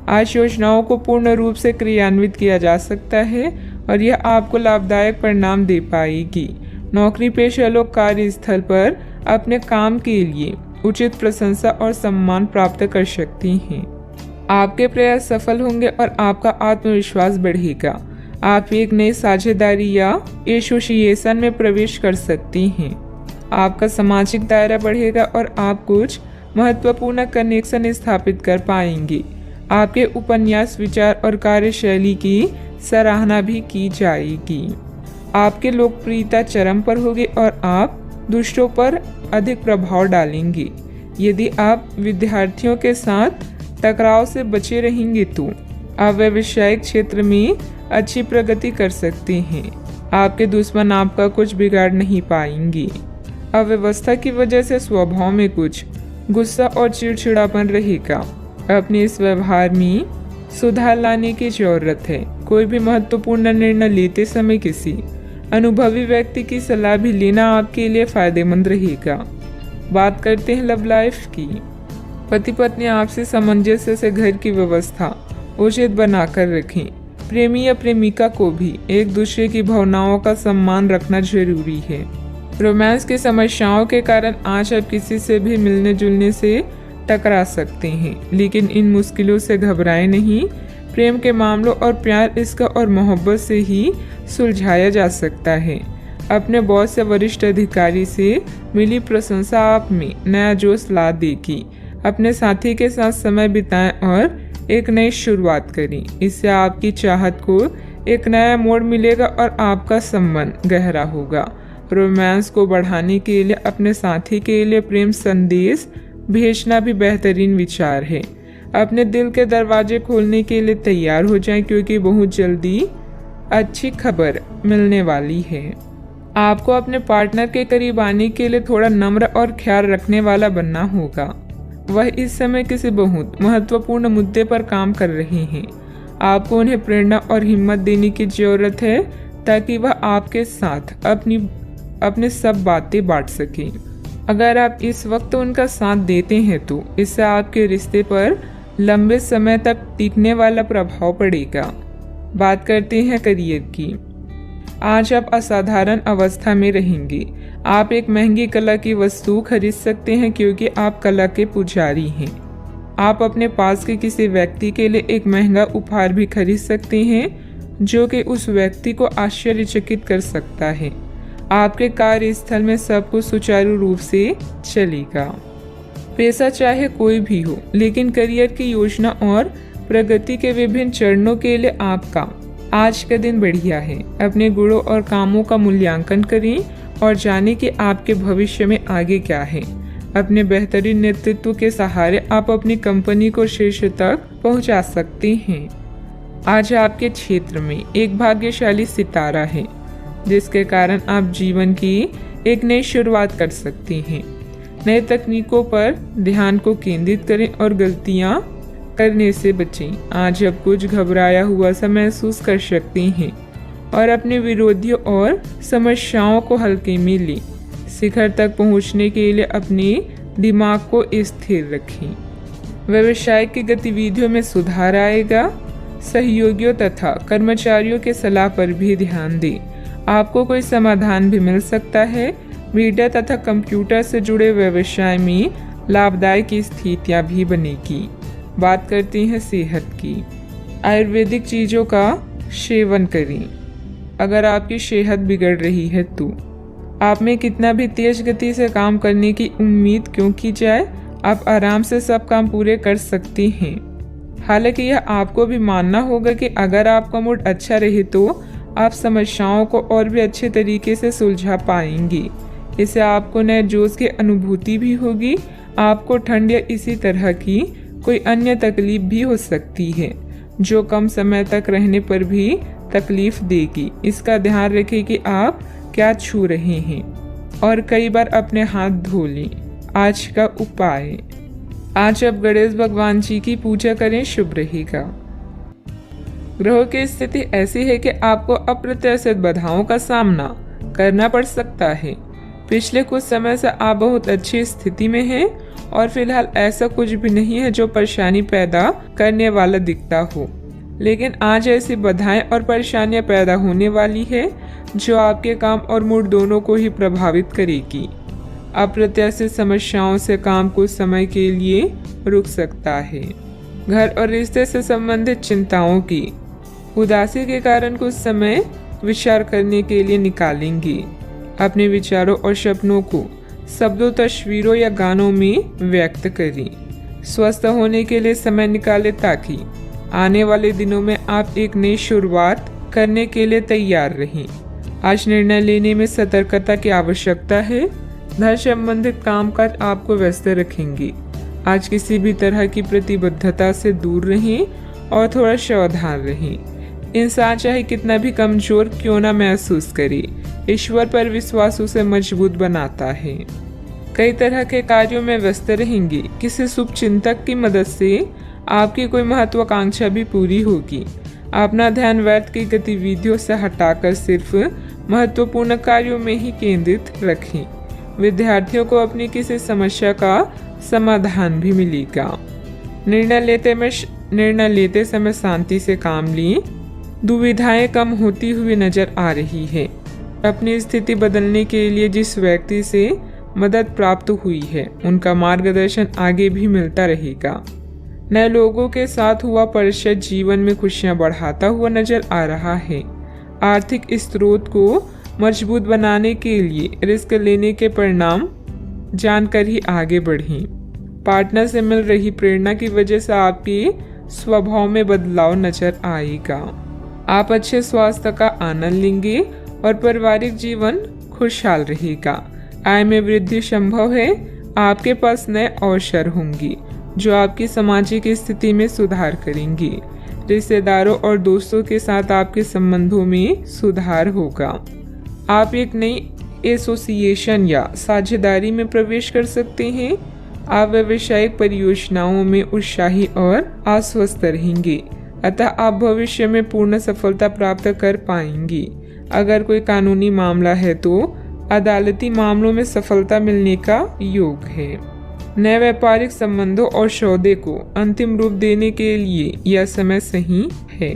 आज योजनाओं को पूर्ण रूप से क्रियान्वित किया जा सकता है और यह आपको लाभदायक परिणाम दे पाएगी। नौकरी पेशा लोग कार्यस्थल पर अपने काम के लिए उचित प्रशंसा और सम्मान प्राप्त कर सकते हैं। आपके प्रयास सफल होंगे और आपका आत्मविश्वास बढ़ेगा। आप एक नई साझेदारी या एसोसिएशन में प्रवेश कर सकती हैं। आपका सामाजिक दायरा बढ़ेगा और आप कुछ महत्वपूर्ण कनेक्शन स्थापित कर पाएंगे। आपके उपन्यास, विचार और कार्यशैली की सराहना भी की जाएगी। आपकी लोकप्रियता चरम पर होगी और आप दूसरों पर अधिक प्रभाव डालेंगे। यदि आप विद्यार्थियों के साथ टकराव से बचे रहेंगे तो आप व्यावसायिक क्षेत्र में अच्छी प्रगति कर सकते हैं। आपके दुश्मन आपका कुछ बिगाड़ नहीं पाएंगे। अव्यवस्था की वजह से स्वभाव में कुछ गुस्सा और चिड़चिड़ापन रहेगा। अपने इस व्यवहार में सुधार लाने की जरूरत है। कोई भी महत्वपूर्ण निर्णय लेते समय किसी अनुभवी व्यक्ति की सलाह भी लेना आपके लिए फायदेमंद रहेगा। बात करते हैं लव लाइफ की। पति पत्नी आपसी सामंजस्य से घर की व्यवस्था उचित बनाकर रखें। प्रेमी या प्रेमिका को भी एक दूसरे की भावनाओं का सम्मान रखना जरूरी है। रोमांस की समस्याओं के कारण आज आप किसी से भी मिलने जुलने से टकरा सकते हैं, लेकिन इन मुश्किलों से घबराएं नहीं। प्रेम के मामलों और प्यार, इश्क और मोहब्बत से ही सुलझाया जा सकता है। अपने बॉस या वरिष्ठ अधिकारी से मिली प्रशंसा आप में नया जोश ला देगी। अपने साथी के साथ समय बिताएं और एक नई शुरुआत करें। इससे आपकी चाहत को एक नया मोड़ मिलेगा और आपका संबंध गहरा होगा। रोमांस को बढ़ाने के लिए अपने साथी के लिए प्रेम संदेश भेजना भी बेहतरीन विचार है। अपने दिल के दरवाजे खोलने के लिए तैयार हो जाएं, क्योंकि बहुत जल्दी अच्छी खबर मिलने वाली है। आपको अपने पार्टनर के करीब आने के लिए थोड़ा नम्र और ख्याल रखने वाला बनना होगा। वह इस समय किसी बहुत महत्वपूर्ण मुद्दे पर काम कर रहे हैं। आपको उन्हें प्रेरणा और हिम्मत देने की जरूरत है ताकि वह आपके साथ अपनी सब बातें बांट सकें। अगर आप इस वक्त उनका साथ देते हैं तो इससे आपके रिश्ते पर लंबे समय तक टिकने वाला प्रभाव पड़ेगा। बात करते हैं करियर की। आज आप असाधारण अवस्था में रहेंगे। आप एक महंगी कला की वस्तु खरीद सकते हैं, क्योंकि आप कला के पुजारी हैं। आप अपने पास के किसी व्यक्ति के लिए एक महंगा उपहार भी खरीद सकते हैं जो कि उस व्यक्ति को आश्चर्यचकित कर सकता है। आपके कार्यस्थल में सब कुछ सुचारू रूप से चलेगा। पेशा चाहे कोई भी हो, लेकिन करियर की योजना और प्रगति के विभिन्न चरणों के लिए आपका आज का दिन बढ़िया है। अपने गुणों और कामों का मूल्यांकन करें और जानें कि आपके भविष्य में आगे क्या है। अपने बेहतरीन नेतृत्व के सहारे आप अपनी कंपनी को शीर्ष तक पहुंचा सकते हैं। आज आपके क्षेत्र में एक भाग्यशाली सितारा है, जिसके कारण आप जीवन की एक नई शुरुआत कर सकते हैं। नए तकनीकों पर ध्यान को केंद्रित करें और गलतियां करने से बचें। आज आप कुछ घबराया हुआ सा महसूस कर सकते हैं और अपने विरोधियों और समस्याओं को हल्के में लें। शिखर तक पहुंचने के लिए अपने दिमाग को स्थिर रखें। व्यवसायिक की गतिविधियों में सुधार आएगा। सहयोगियों तथा कर्मचारियों के सलाह पर भी ध्यान दें। आपको कोई समाधान भी मिल सकता है। मीडिया तथा कंप्यूटर से जुड़े व्यवसाय में लाभदायक स्थितियां भी बनेगी। बात करते हैं सेहत की। आयुर्वेदिक चीज़ों का सेवन करें। अगर आपकी सेहत बिगड़ रही है तो आप में कितना भी तेज गति से काम करने की उम्मीद क्यों की जाए, आप आराम से सब काम पूरे कर सकते हैं। हालांकि यह आपको भी मानना होगा कि अगर आपका मूड अच्छा रहे तो आप समस्याओं को और भी अच्छे तरीके से सुलझा पाएंगे। इससे आपको नए जोश की अनुभूति भी होगी। आपको ठंड या इसी तरह की कोई अन्य तकलीफ भी हो सकती है, जो कम समय तक रहने पर भी तकलीफ देगी। इसका ध्यान रखें कि आप क्या छू रहे हैं और कई बार अपने हाथ धो लें। आज का उपाय, आज आप गणेश भगवान जी की पूजा करें, शुभ रहेगा। ग्रहों की स्थिति ऐसी है कि आपको अप्रत्याशित बाधाओं का सामना करना पड़ सकता है। पिछले कुछ समय से आप बहुत अच्छी स्थिति में हैं और फिलहाल ऐसा कुछ भी नहीं है जो परेशानी पैदा करने वाला दिखता हो, लेकिन आज ऐसी बाधाएं और परेशानियां पैदा होने वाली है जो आपके काम और मूड दोनों को ही प्रभावित करेगी। अप्रत्याशित समस्याओं से काम कुछ समय के लिए रुक सकता है। घर और रिश्ते से संबंधित चिंताओं की उदासी के कारण कुछ समय विचार करने के लिए निकालेंगे। अपने विचारों और सपनों को शब्दों, तस्वीरों या गानों में व्यक्त करें। स्वस्थ होने के लिए समय निकालें ताकि आने वाले दिनों में आप एक नई शुरुआत करने के लिए तैयार रहें। आज निर्णय लेने में सतर्कता की आवश्यकता है। धन संबंधित कामकाज आपको व्यस्त रखेंगे। आज किसी भी तरह की प्रतिबद्धता से दूर रहें और थोड़ा सावधान रहें। इंसान चाहे कितना भी कमजोर क्यों ना महसूस करे, ईश्वर पर विश्वास उसे मजबूत बनाता है। कई तरह के कार्यों में व्यस्त रहेंगे। किसी शुभ चिंतक की मदद से आपकी कोई महत्वाकांक्षा भी पूरी होगी। अपना ध्यान व्यर्थ की गतिविधियों से हटाकर सिर्फ महत्वपूर्ण कार्यों में ही केंद्रित रखें। विद्यार्थियों को अपनी किसी समस्या का समाधान भी मिलेगा। निर्णय लेते समय शांति से काम लें। दुविधाएं कम होती हुई नजर आ रही है। अपनी स्थिति बदलने के लिए जिस व्यक्ति से मदद प्राप्त हुई है, उनका मार्गदर्शन आगे भी मिलता रहेगा। नए लोगों के साथ हुआ परिचय जीवन में खुशियां बढ़ाता हुआ नजर आ रहा है। आर्थिक स्रोत को मजबूत बनाने के लिए रिस्क लेने के परिणाम जानकर ही आगे बढ़ें। पार्टनर से मिल रही प्रेरणा की वजह से आपके स्वभाव में बदलाव नजर आएगा। आप अच्छे स्वास्थ्य का आनंद लेंगे और पारिवारिक जीवन खुशहाल रहेगा। आय में वृद्धि संभव है। आपके पास नए अवसर होंगे जो आपकी सामाजिक स्थिति में सुधार करेंगे। रिश्तेदारों और दोस्तों के साथ आपके संबंधों में सुधार होगा। आप एक नई एसोसिएशन या साझेदारी में प्रवेश कर सकते हैं। आप व्यावसायिक परियोजनाओं में उत्साही और आश्वस्त रहेंगे, अतः आप भविष्य में पूर्ण सफलता प्राप्त कर पाएंगे। अगर कोई कानूनी मामला है तो अदालती मामलों में सफलता मिलने का योग है। नए व्यापारिक संबंधों और सौदे को अंतिम रूप देने के लिए यह समय सही है।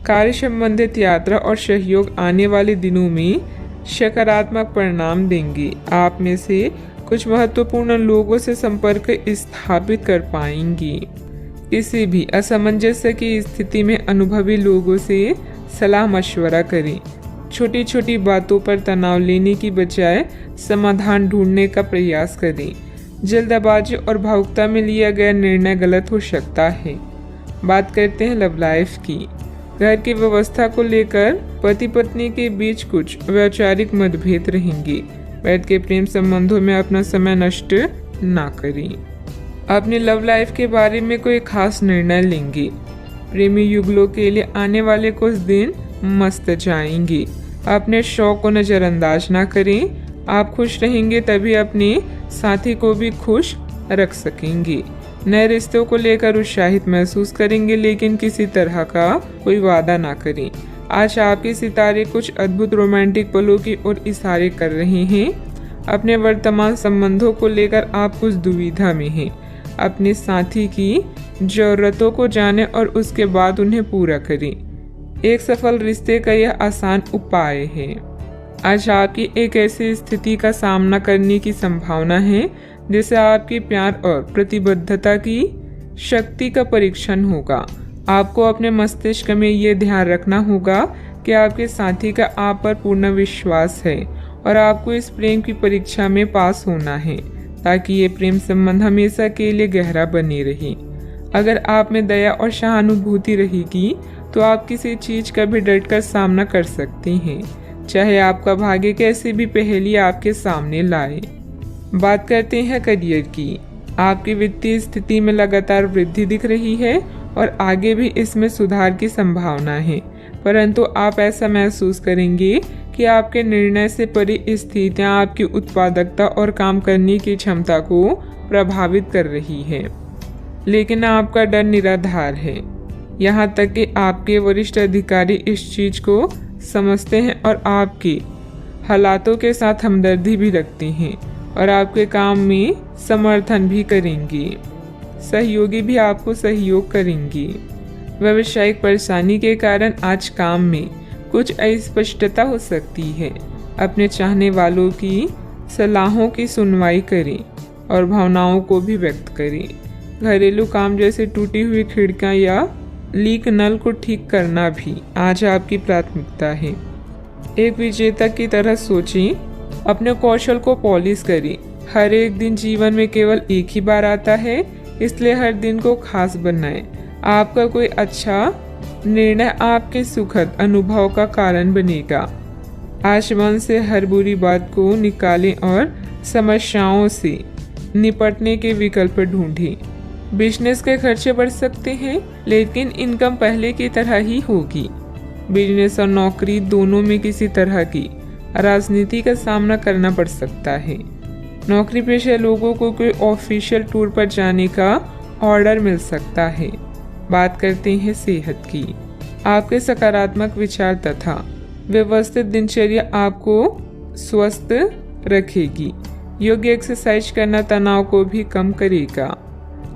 कार्य संबंधित यात्रा और सहयोग आने वाले दिनों में सकारात्मक परिणाम देंगे। आप में से कुछ महत्वपूर्ण लोगों से संपर्क स्थापित कर पाएंगे। किसी भी असमंजस्य की स्थिति में अनुभवी लोगों से सलाह मशवरा करें। छोटी छोटी बातों पर तनाव लेने की बजाय समाधान ढूंढने का प्रयास करें। जल्दबाजी और भावुकता में लिया गया निर्णय गलत हो सकता है। बात करते हैं लव लाइफ की। घर की व्यवस्था को लेकर पति पत्नी के बीच कुछ वैचारिक मतभेद रहेंगे। बैठ के प्रेम संबंधों में अपना समय नष्ट ना करें। अपनी लव लाइफ के बारे में कोई खास निर्णय लेंगे। प्रेमी युगलों के लिए आने वाले कुछ दिन मस्त जाएंगे। अपने शौक को नजरअंदाज ना करें। आप खुश रहेंगे तभी अपने साथी को भी खुश रख सकेंगे। नए रिश्तों को लेकर उत्साहित महसूस करेंगे, लेकिन किसी तरह का कोई वादा ना करें। आज आपके सितारे कुछ अद्भुत रोमांटिक पलों की ओर इशारे कर रहे हैं। अपने वर्तमान संबंधों को लेकर आप कुछ दुविधा में हैं। अपने साथी की जरूरतों को जानें और उसके बाद उन्हें पूरा करें। एक सफल रिश्ते का यह आसान उपाय है। आज आपकी एक ऐसी स्थिति का सामना करने की संभावना है जिससे आपकी प्यार और प्रतिबद्धता की शक्ति का परीक्षण होगा। आपको अपने मस्तिष्क में ये ध्यान रखना होगा कि आपके साथी का आप पर पूर्ण विश्वास है और आपको इस प्रेम की परीक्षा में पास होना है ताकि ये प्रेम संबंध हमेशा के लिए गहरा बने रहे। अगर आप में दया और सहानुभूति रहेगी तो आप किसी चीज का भी डटकर सामना कर सकती हैं, चाहे आपका भाग्य कैसे भी पहेली आपके सामने लाए। बात करते हैं करियर की। आपकी वित्तीय स्थिति में लगातार वृद्धि दिख रही है और आगे भी इसमें सुधार की संभावना है, परंतु आप ऐसा महसूस करेंगे कि आपके निर्णय से परी स्थितियां आपकी उत्पादकता और काम करने की क्षमता को प्रभावित कर रही है। लेकिन आपका डर निराधार है। यहाँ तक कि आपके वरिष्ठ अधिकारी इस चीज को समझते हैं और आपके हालातों के साथ हमदर्दी भी रखते हैं और आपके काम में समर्थन भी करेंगे। सहयोगी भी आपको सहयोग करेंगे। व्यावसायिक परेशानी के कारण आज काम में कुछ अस्पष्टता हो सकती है। अपने चाहने वालों की सलाहों की सुनवाई करें और भावनाओं को भी व्यक्त करें। घरेलू काम जैसे टूटी हुई खिड़कियां या लीक नल को ठीक करना भी आज आपकी प्राथमिकता है। एक विजेता की तरह सोचें। अपने कौशल को पॉलिश करें। हर एक दिन जीवन में केवल एक ही बार आता है, इसलिए हर दिन को खास बनाएं। आपका कोई अच्छा निर्णय आपके सुखद अनुभव का कारण बनेगा। आज मन से हर बुरी बात को निकालें और समस्याओं से निपटने के विकल्प ढूंढें। बिजनेस के खर्चे बढ़ सकते हैं, लेकिन इनकम पहले की तरह ही होगी। बिजनेस और नौकरी दोनों में किसी तरह की राजनीति का सामना करना पड़ सकता है। नौकरी पेशा लोगों को कोई ऑफिशियल टूर पर जाने का ऑर्डर मिल सकता है। बात करते हैं सेहत की। आपके सकारात्मक विचार तथा व्यवस्थित दिनचर्या आपको स्वस्थ रखेगी। योग्य एक्सरसाइज करना तनाव को भी कम करेगा।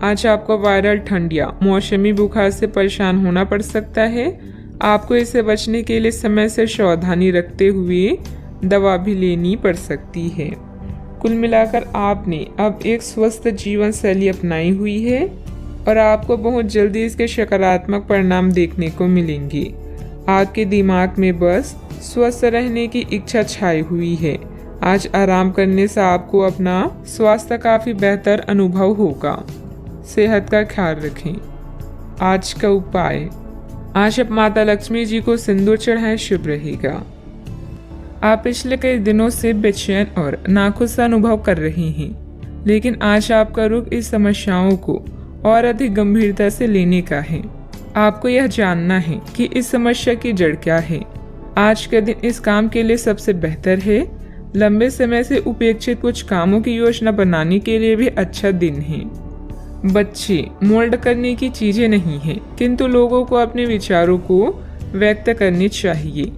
आज आपको वायरल ठंड या मौसमी बुखार से परेशान होना पड़ सकता है। आपको इससे बचने के लिए समय से सावधानी रखते हुए दवा भी लेनी पड़ सकती है। कुल मिलाकर आपने अब एक स्वस्थ जीवन शैली अपनाई हुई है और आपको बहुत जल्दी इसके सकारात्मक परिणाम देखने को मिलेंगे। आपके दिमाग में बस स्वस्थ रहने की इच्छा छाई हुई है। आज आराम करने से आपको अपना स्वास्थ्य काफी बेहतर अनुभव होगा। सेहत का ख्याल रखें। आज का उपाय, आज आप माता लक्ष्मी जी को सिंदूर चढ़ाएं, शुभ रहेगा। आप पिछले कई दिनों से बेचैन और नाखुश अनुभव कर रहे हैं, लेकिन आज आपका रुख इस समस्याओं को और अधिक गंभीरता से लेने का है। आपको यह जानना है कि इस समस्या की जड़ क्या है। आज का दिन इस काम के लिए सबसे बेहतर है। लंबे समय से उपेक्षित कुछ कामों की योजना बनाने के लिए भी अच्छा दिन है। बच्चे मोल्ड करने की चीजें नहीं हैं, किंतु लोगों को अपने विचारों को व्यक्त करने चाहिए।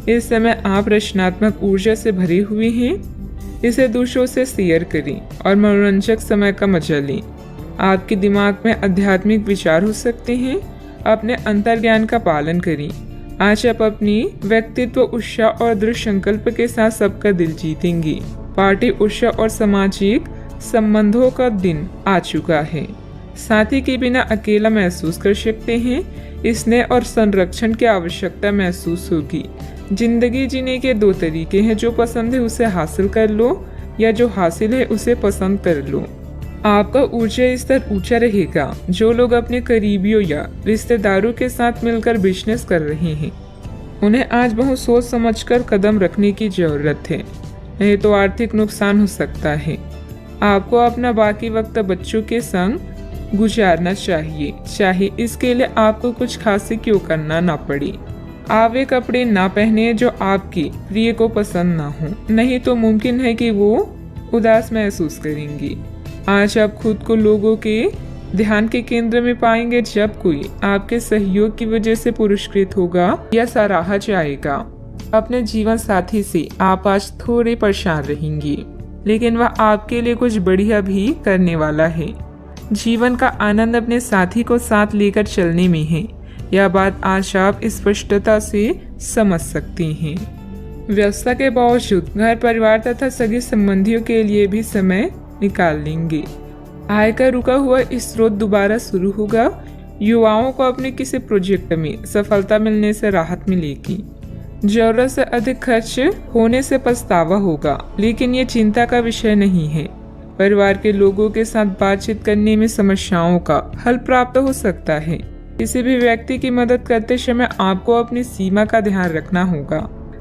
इस समय आप रचनात्मक ऊर्जा से भरे हुए हैं। इसे दूसरों से शेयर करें और मनोरंजक समय का मजा लें। आपके दिमाग में आध्यात्मिक विचार हो सकते हैं। अपने अंतर्ज्ञान का पालन करें। आज आप अपनी व्यक्तित्व उत्साह और दृढ़ संकल्प के साथ सबका दिल जीतेंगे। पार्टी उत्साह और सामाजिक संबंधों का दिन आ चुका है। साथी के बिना अकेला महसूस कर सकते हैं। स्नेह और संरक्षण की आवश्यकता महसूस होगी। जिंदगी जीने के दो तरीके हैं, जो पसंद है उसे हासिल कर लो या जो हासिल है उसे पसंद कर लो। आपका ऊर्जा स्तर ऊंचा रहेगा। जो लोग अपने करीबियों या रिश्तेदारों के साथ मिलकर बिजनेस कर रहे हैं, उन्हें आज बहुत सोच समझकर कदम रखने की जरूरत है, नहीं तो आर्थिक नुकसान हो सकता है। आपको अपना बाकी वक्त बच्चों के संग गुजारना चाहिए, चाहे इसके लिए आपको कुछ खास क्यों करना ना पड़े। आप वे कपड़े ना पहने जो आपकी प्रिय को पसंद ना हो, नहीं तो मुमकिन है कि वो उदास महसूस करेंगी। आज आप खुद को लोगों के ध्यान के केंद्र में पाएंगे जब कोई आपके सहयोग की वजह से पुरस्कृत होगा या सराहा जाएगा। अपने जीवन साथी से आप आज थोड़े परेशान रहेंगी, लेकिन वह आपके लिए कुछ बढ़िया भी करने वाला है। जीवन का आनंद अपने साथी को साथ लेकर चलने में है। यह बात आज आप स्पष्टता से समझ सकते हैं। व्यस्तता के बावजूद घर परिवार तथा सगे संबंधियों के लिए भी समय निकाल लेंगे। आय का रुका हुआ स्रोत दोबारा शुरू होगा। युवाओं को अपने किसी प्रोजेक्ट में सफलता मिलने से राहत मिलेगी। जरूरत से अधिक खर्च होने से पछतावा होगा, लेकिन ये चिंता का विषय नहीं है। परिवार के लोगों के साथ बातचीत करने में समस्याओं का हल प्राप्त हो सकता है। किसी भी व्यक्ति की मदद करते समय आपको अपनी सीमा का ध्यान रखना होगा।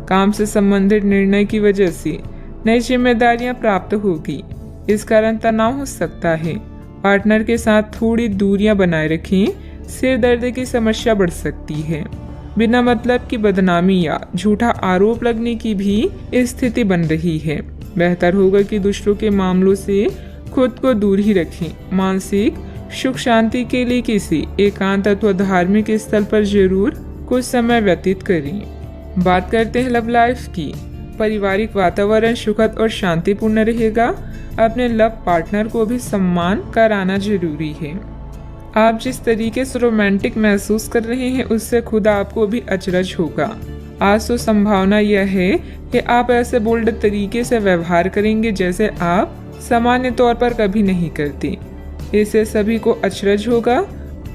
काम से संबंधित निर्णय की वजह से नई जिम्मेदारियां प्राप्त होगी, इस कारण तनाव हो सकता है। पार्टनर के साथ थोड़ी दूरियां बनाए रखें, सिर दर्द की समस्या बढ़ सकती है। बिना मतलब की बदनामी या झूठा आरोप लगने की भी स्थिति बन रही है। बेहतर होगा कि दूसरों के मामलों से खुद को दूर ही रखें। मानसिक सुख शांति के लिए किसी एकांत अथवा धार्मिक स्थल पर जरूर कुछ समय व्यतीत करें। बात करते हैं लव लाइफ की। पारिवारिक वातावरण सुखद और शांतिपूर्ण रहेगा। अपने लव पार्टनर को भी सम्मान कराना जरूरी है। आप जिस तरीके से रोमांटिक महसूस कर रहे हैं, उससे खुद आपको भी अचरज होगा। आज तो संभावना यह है कि आप ऐसे बोल्ड तरीके से व्यवहार करेंगे जैसे आप सामान्य तौर पर कभी नहीं करते। इससे सभी को अचरज होगा।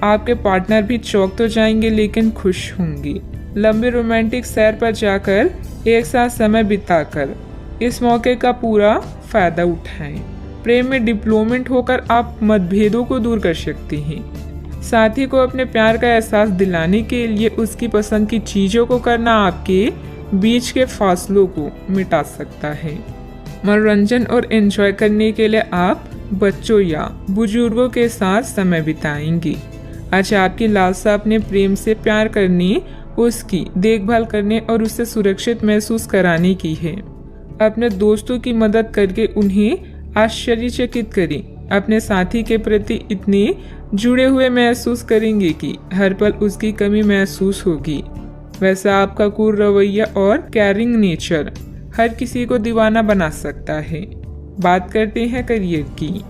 आपके पार्टनर भी चौंक तो जाएंगे, लेकिन खुश होंगे। लंबे रोमांटिक सैर पर जाकर एक साथ समय बिताकर इस मौके का पूरा फायदा उठाएं। प्रेम में डिप्लोमेट होकर आप मतभेदों को दूर कर सकते हैं। साथी को अपने प्यार का एहसास दिलाने के लिए उसकी पसंद की चीजों को करना आपके बीच के फासलों को मिटा सकता है। मनोरंजन और एंजॉय करने के लिए आप बच्चों या बुजुर्गों के साथ समय बिताएंगे। आज आपकी लालसा अपने प्रेम से प्यार करने, उसकी देखभाल करने और उसे सुरक्षित महसूस कराने की है। अपने दोस्तों की मदद करके उन्हें आश्चर्यचकित करें। अपने साथी के प्रति इतने जुड़े हुए महसूस करेंगे कि हर पल उसकी कमी महसूस होगी। वैसा आपका कूल रवैया और केयरिंग नेचर हर किसी को दीवाना बना सकता है। बात करते हैं करियर की।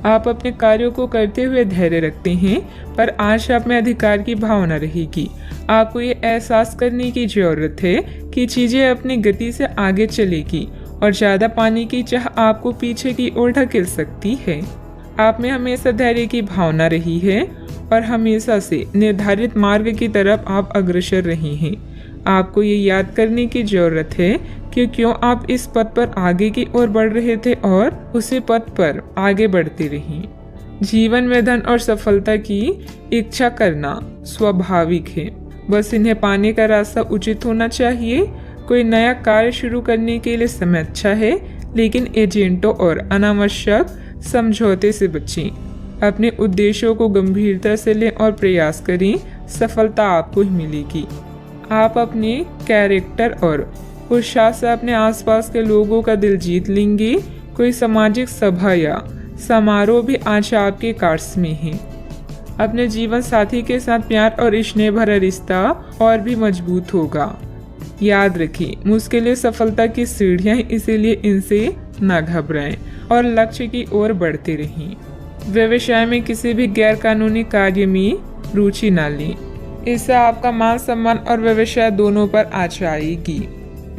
आप अपने कार्यों को करते हुए धैर्य रखते हैं, पर आज आप में अधिकार की भावना रहेगी। आपको ये एहसास करने की जरूरत है कि चीजें अपनी गति से आगे चलेगी और ज्यादा पाने की चाह आपको पीछे की ओर ढकेल सकती है। आप में हमेशा धैर्य की भावना रही है और हमेशा से निर्धारित मार्ग की तरफ आप अग्रसर रहे हैं। आपको ये याद करने की जरूरत है कि क्यों आप इस पथ पर आगे की ओर बढ़ रहे थे और उसी पथ पर आगे बढ़ते रहें। जीवन में धन और सफलता की इच्छा करना स्वाभाविक है, बस इन्हें पाने का रास्ता उचित होना चाहिए। कोई नया कार्य शुरू करने के लिए समय अच्छा है, लेकिन एजेंटों और अनावश्यक समझौते से बचें। अपने उद्देश्यों को गंभीरता से लें और प्रयास करें, सफलता आपको ही मिलेगी। आप अपने कैरेक्टर और उत्साह से अपने आसपास के लोगों का दिल जीत लेंगे। कोई सामाजिक सभा या समारोह भी आज आपके कार्ड्स में है। अपने जीवन साथी के साथ प्यार और स्नेह भरा रिश्ता और भी मजबूत होगा। याद रखें, मुश्किलें सफलता की सीढ़ियां, इसीलिए इनसे न घबराएं और लक्ष्य की ओर बढ़ते रहें। व्यवसाय में किसी भी गैर कानूनी कार्य में रुचि न लें, इससे आपका मान सम्मान और व्यवसाय दोनों पर आँच आएगी।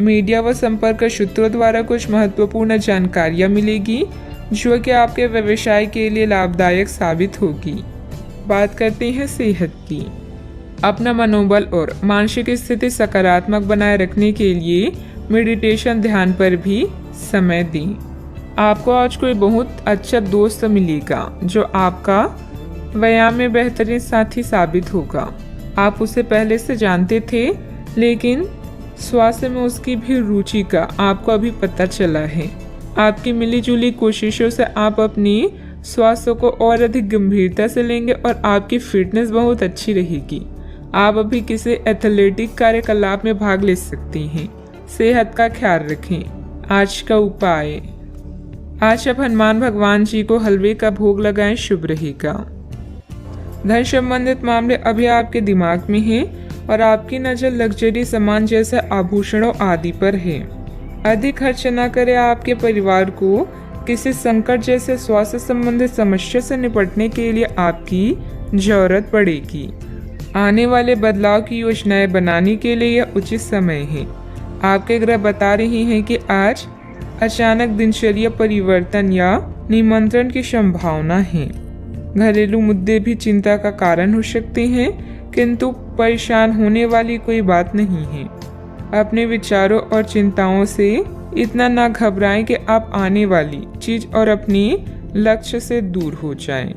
मीडिया व संपर्क सूत्रों द्वारा कुछ महत्वपूर्ण जानकारियां मिलेगी जो कि आपके व्यवसाय के लिए लाभदायक साबित होगी। बात करते हैं सेहत की। अपना मनोबल और मानसिक स्थिति सकारात्मक बनाए रखने के लिए मेडिटेशन ध्यान पर भी समय दें। आपको आज कोई बहुत अच्छा दोस्त मिलेगा जो आपका व्यायाम में बेहतरीन साथी साबित होगा। आप उसे पहले से जानते थे, लेकिन स्वास्थ्य में उसकी भी रुचि का आपको अभी पता चला है। आपकी मिलीजुली कोशिशों से आप अपनी स्वास्थ्य को और अधिक गंभीरता से लेंगे और आपकी फिटनेस बहुत अच्छी रहेगी। आप अभी किसी एथलेटिक कार्यकलाप में भाग ले सकते हैं। सेहत का ख्याल रखें। आज का उपाय, आज आप हनुमान भगवान जी को हलवे का भोग लगाएं, शुभ रहेगा। धन संबंधित मामले अभी आपके दिमाग में हैं और आपकी नज़र लग्जरी सामान जैसे आभूषणों आदि पर है। अधिक खर्च न करें। आपके परिवार को किसी संकट जैसे स्वास्थ्य संबंधित समस्या से निपटने के लिए आपकी जरूरत पड़ेगी। आने वाले बदलाव की योजनाएं बनाने के लिए यह उचित समय है। आपके ग्रह बता रही हैं कि आज अचानक दिनचर्या परिवर्तन या निमंत्रण की संभावना है। घरेलू मुद्दे भी चिंता का कारण हो सकते हैं, किंतु परेशान होने वाली कोई बात नहीं है। अपने विचारों और चिंताओं से इतना ना घबराएं कि आप आने वाली चीज और अपनी लक्ष्य से दूर हो जाएं।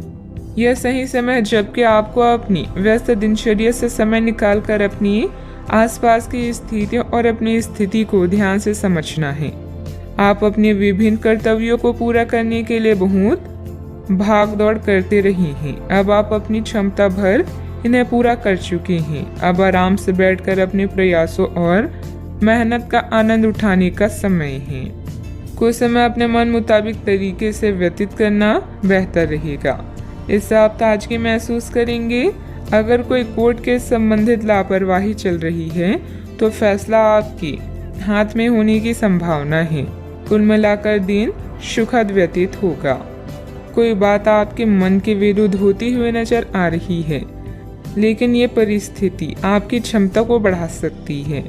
यह सही समय है जबकि आपको अपनी व्यस्त दिनचर्या से समय निकालकर अपनी आसपास की स्थितियों और अपनी स्थिति को ध्यान से समझना है। आप अपने विभिन्न कर्तव्यों को पूरा करने के लिए बहुत भाग दौड़ करते रहे हैं। अब आप अपनी क्षमता भर इन्हें पूरा कर चुके हैं। अब आराम से बैठकर अपने प्रयासों और मेहनत का आनंद उठाने का समय है। कुछ समय अपने मन मुताबिक तरीके से व्यतीत करना बेहतर रहेगा। इससे आप ताजगी महसूस करेंगे। अगर कोई कोर्ट के संबंधित लापरवाही चल रही है तो फैसला आपके हाथ में होने की संभावना है। कुल मिलाकर दिन सुखद व्यतीत होगा। कोई बात आपके मन के विरुद्ध होती हुई नजर आ रही है, लेकिन ये परिस्थिति आपकी क्षमता को बढ़ा सकती है।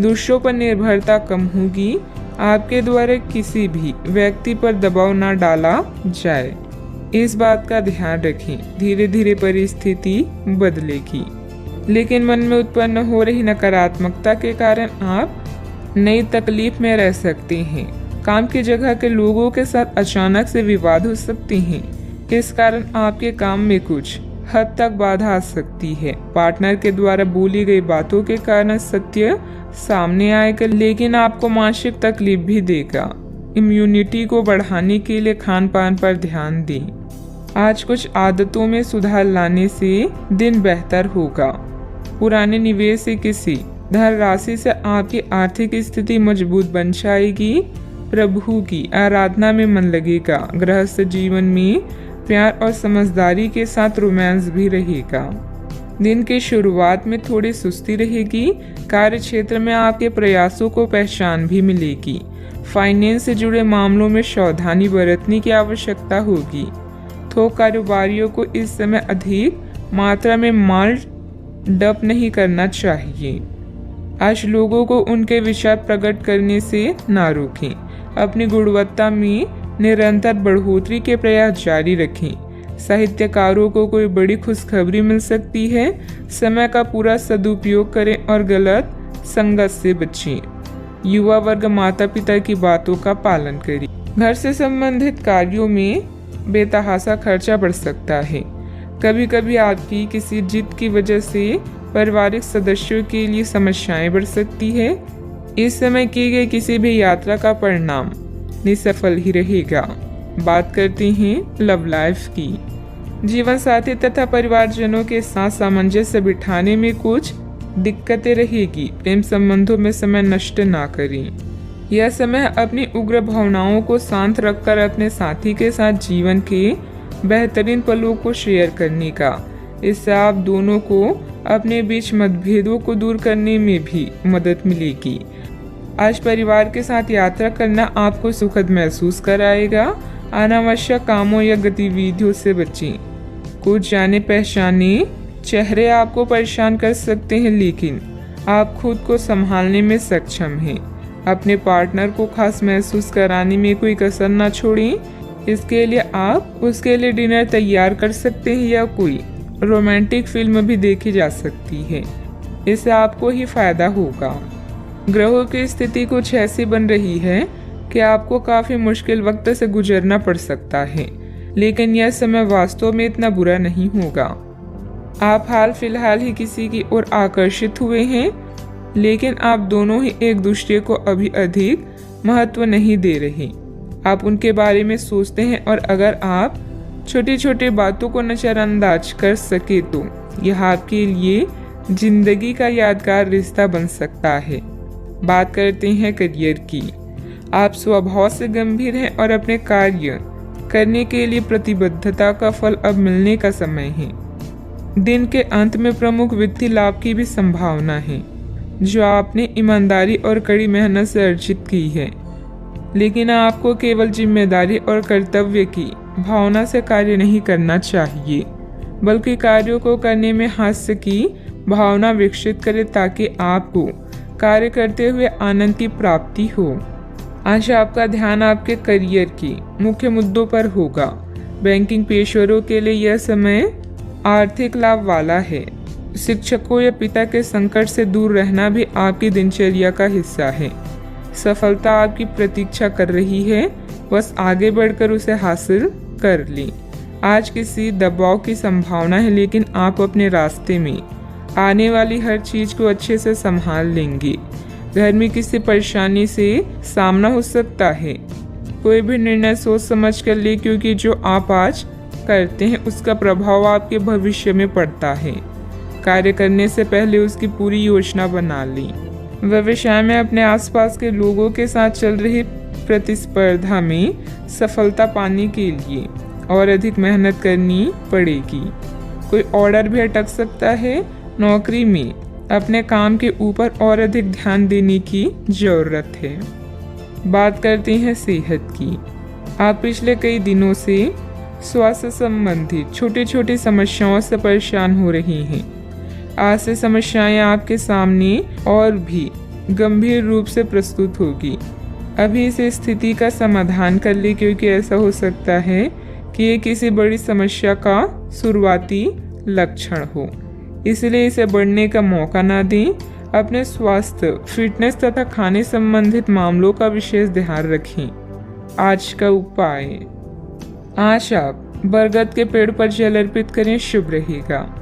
दूसरों पर निर्भरता कम होगी। आपके द्वारा किसी भी व्यक्ति पर दबाव न डाला जाए, इस बात का ध्यान रखें। धीरे धीरे परिस्थिति बदलेगी, लेकिन मन में उत्पन्न हो रही नकारात्मकता के कारण आप नई तकलीफ में रह सकते हैं। काम की जगह के लोगों के साथ अचानक से विवाद हो सकते हैं। इस कारण आपके काम में कुछ हद तक बाधा आ सकती है। पार्टनर के द्वारा बोली गई बातों के कारण सत्य सामने आएगा, लेकिन आपको मानसिक तकलीफ भी देगा। इम्यूनिटी को बढ़ाने के लिए खान पान पर ध्यान दें। आज कुछ आदतों में सुधार लाने से दिन बेहतर होगा। पुराने निवेश से किसी धन राशि से आपकी आर्थिक स्थिति मजबूत बन जाएगी। प्रभु की आराधना में मन लगेगा। गृहस्थ जीवन में प्यार और समझदारी के साथ रोमांस भी रहेगा। दिन की शुरुआत में थोड़ी सुस्ती रहेगी। कार्य क्षेत्र में आपके प्रयासों को पहचान भी मिलेगी। फाइनेंस से जुड़े मामलों में सावधानी बरतने की आवश्यकता होगी। थोक कारोबारियों को इस समय अधिक मात्रा में माल डंप नहीं करना चाहिए। आज लोगों को उनके विचार प्रकट करने से ना रोकें। अपनी गुणवत्ता में निरंतर बढ़ोतरी के प्रयास जारी रखें। साहित्यकारों को कोई बड़ी खुशखबरी मिल सकती है। समय का पूरा सदुपयोग करें और गलत संगत से बचें। युवा वर्ग माता पिता की बातों का पालन करें। घर से संबंधित कार्यों में बेतहाशा खर्चा बढ़ सकता है। कभी कभी आपकी किसी जिद की वजह से पारिवारिक सदस्यों के लिए समस्याएं बढ़ सकती है। इस समय की गई किसी भी यात्रा का परिणाम निसफल ही रहेगा। बात करते हैं लव लाइफ की। जीवन साथी तथा परिवारजनों के साथ सामंजस्य बिठाने में कुछ दिक्कतें रहेगी। प्रेम संबंधों में समय नष्ट ना करें। यह समय अपनी उग्र भावनाओं को शांत रखकर अपने साथी के साथ जीवन के बेहतरीन पलों को शेयर करने का। इससे आप दोनों को अपने बीच मतभेदों को दूर करने में भी मदद मिलेगी। आज परिवार के साथ यात्रा करना आपको सुखद महसूस कराएगा। अनावश्यक कामों या गतिविधियों से बचें। कुछ जाने पहचाने चेहरे आपको परेशान कर सकते हैं, लेकिन आप खुद को संभालने में सक्षम हैं। अपने पार्टनर को खास महसूस कराने में कोई कसर न छोड़ें। इसके लिए आप उसके लिए डिनर तैयार कर सकते हैं या कोई रोमांटिक फिल्म भी देखी जा सकती है। इससे आपको ही फायदा होगा। ग्रहों की स्थिति कुछ ऐसी बन रही है कि आपको काफी मुश्किल वक्त से गुजरना पड़ सकता है, लेकिन यह समय वास्तव में इतना बुरा नहीं होगा। आप हाल फिलहाल ही किसी की ओर आकर्षित हुए हैं, लेकिन आप दोनों ही एक दूसरे को अभी अधिक महत्व नहीं दे रहे। आप उनके बारे में सोचते हैं और अगर आप छोटी छोटी बातों को नजरअंदाज कर सके तो यह आपके लिए जिंदगी का यादगार रिश्ता बन सकता है। बात करते हैं करियर की। आप स्वभाव से गंभीर हैं और अपने कार्य करने के लिए प्रतिबद्धता का फल अब मिलने का समय है। दिन के अंत में प्रमुख वित्तीय लाभ की भी संभावना है, जो आपने ईमानदारी और कड़ी मेहनत से अर्जित की है। लेकिन आपको केवल जिम्मेदारी और कर्तव्य की भावना से कार्य नहीं करना चाहिए, बल्कि कार्यों को करने में हास्य की भावना विकसित करें ताकि आपको कार्य करते हुए आनंद की प्राप्ति हो। आज आपका ध्यान आपके करियर के मुख्य मुद्दों पर होगा। बैंकिंग पेशेवरों के लिए यह समय आर्थिक लाभ वाला है। शिक्षकों या पिता के संकट से दूर रहना भी आपकी दिनचर्या का हिस्सा है। सफलता आपकी प्रतीक्षा कर रही है, बस आगे बढ़कर उसे हासिल कर लें। आज किसी दबाव की संभावना है, लेकिन आप अपने रास्ते में आने वाली हर चीज को अच्छे से संभाल लेंगे। घर में किसी परेशानी से सामना हो सकता है। कोई भी निर्णय सोच समझ कर ले, क्योंकि जो आप आज करते हैं उसका प्रभाव आपके भविष्य में पड़ता है। कार्य करने से पहले उसकी पूरी योजना बना लें। व्यवसाय में अपने आसपास के लोगों के साथ चल रही प्रतिस्पर्धा में सफलता पाने के लिए और अधिक मेहनत करनी पड़ेगी। कोई ऑर्डर भी अटक सकता है। नौकरी में अपने काम के ऊपर और अधिक ध्यान देने की जरूरत है। बात करते हैं सेहत की। आप पिछले कई दिनों से स्वास्थ्य संबंधी छोटी छोटी समस्याओं से परेशान हो रही हैं। आज से समस्याएं आपके सामने और भी गंभीर रूप से प्रस्तुत होगी। अभी इस स्थिति का समाधान कर ले, क्योंकि ऐसा हो सकता है कि ये किसी बड़ी समस्या का शुरुआती लक्षण हो। इसलिए इसे बढ़ने का मौका ना दें। अपने स्वास्थ्य, फिटनेस तथा खाने संबंधित मामलों का विशेष ध्यान रखें। आज का उपाय, आज आप बरगद के पेड़ पर जल अर्पित करें, शुभ रहेगा।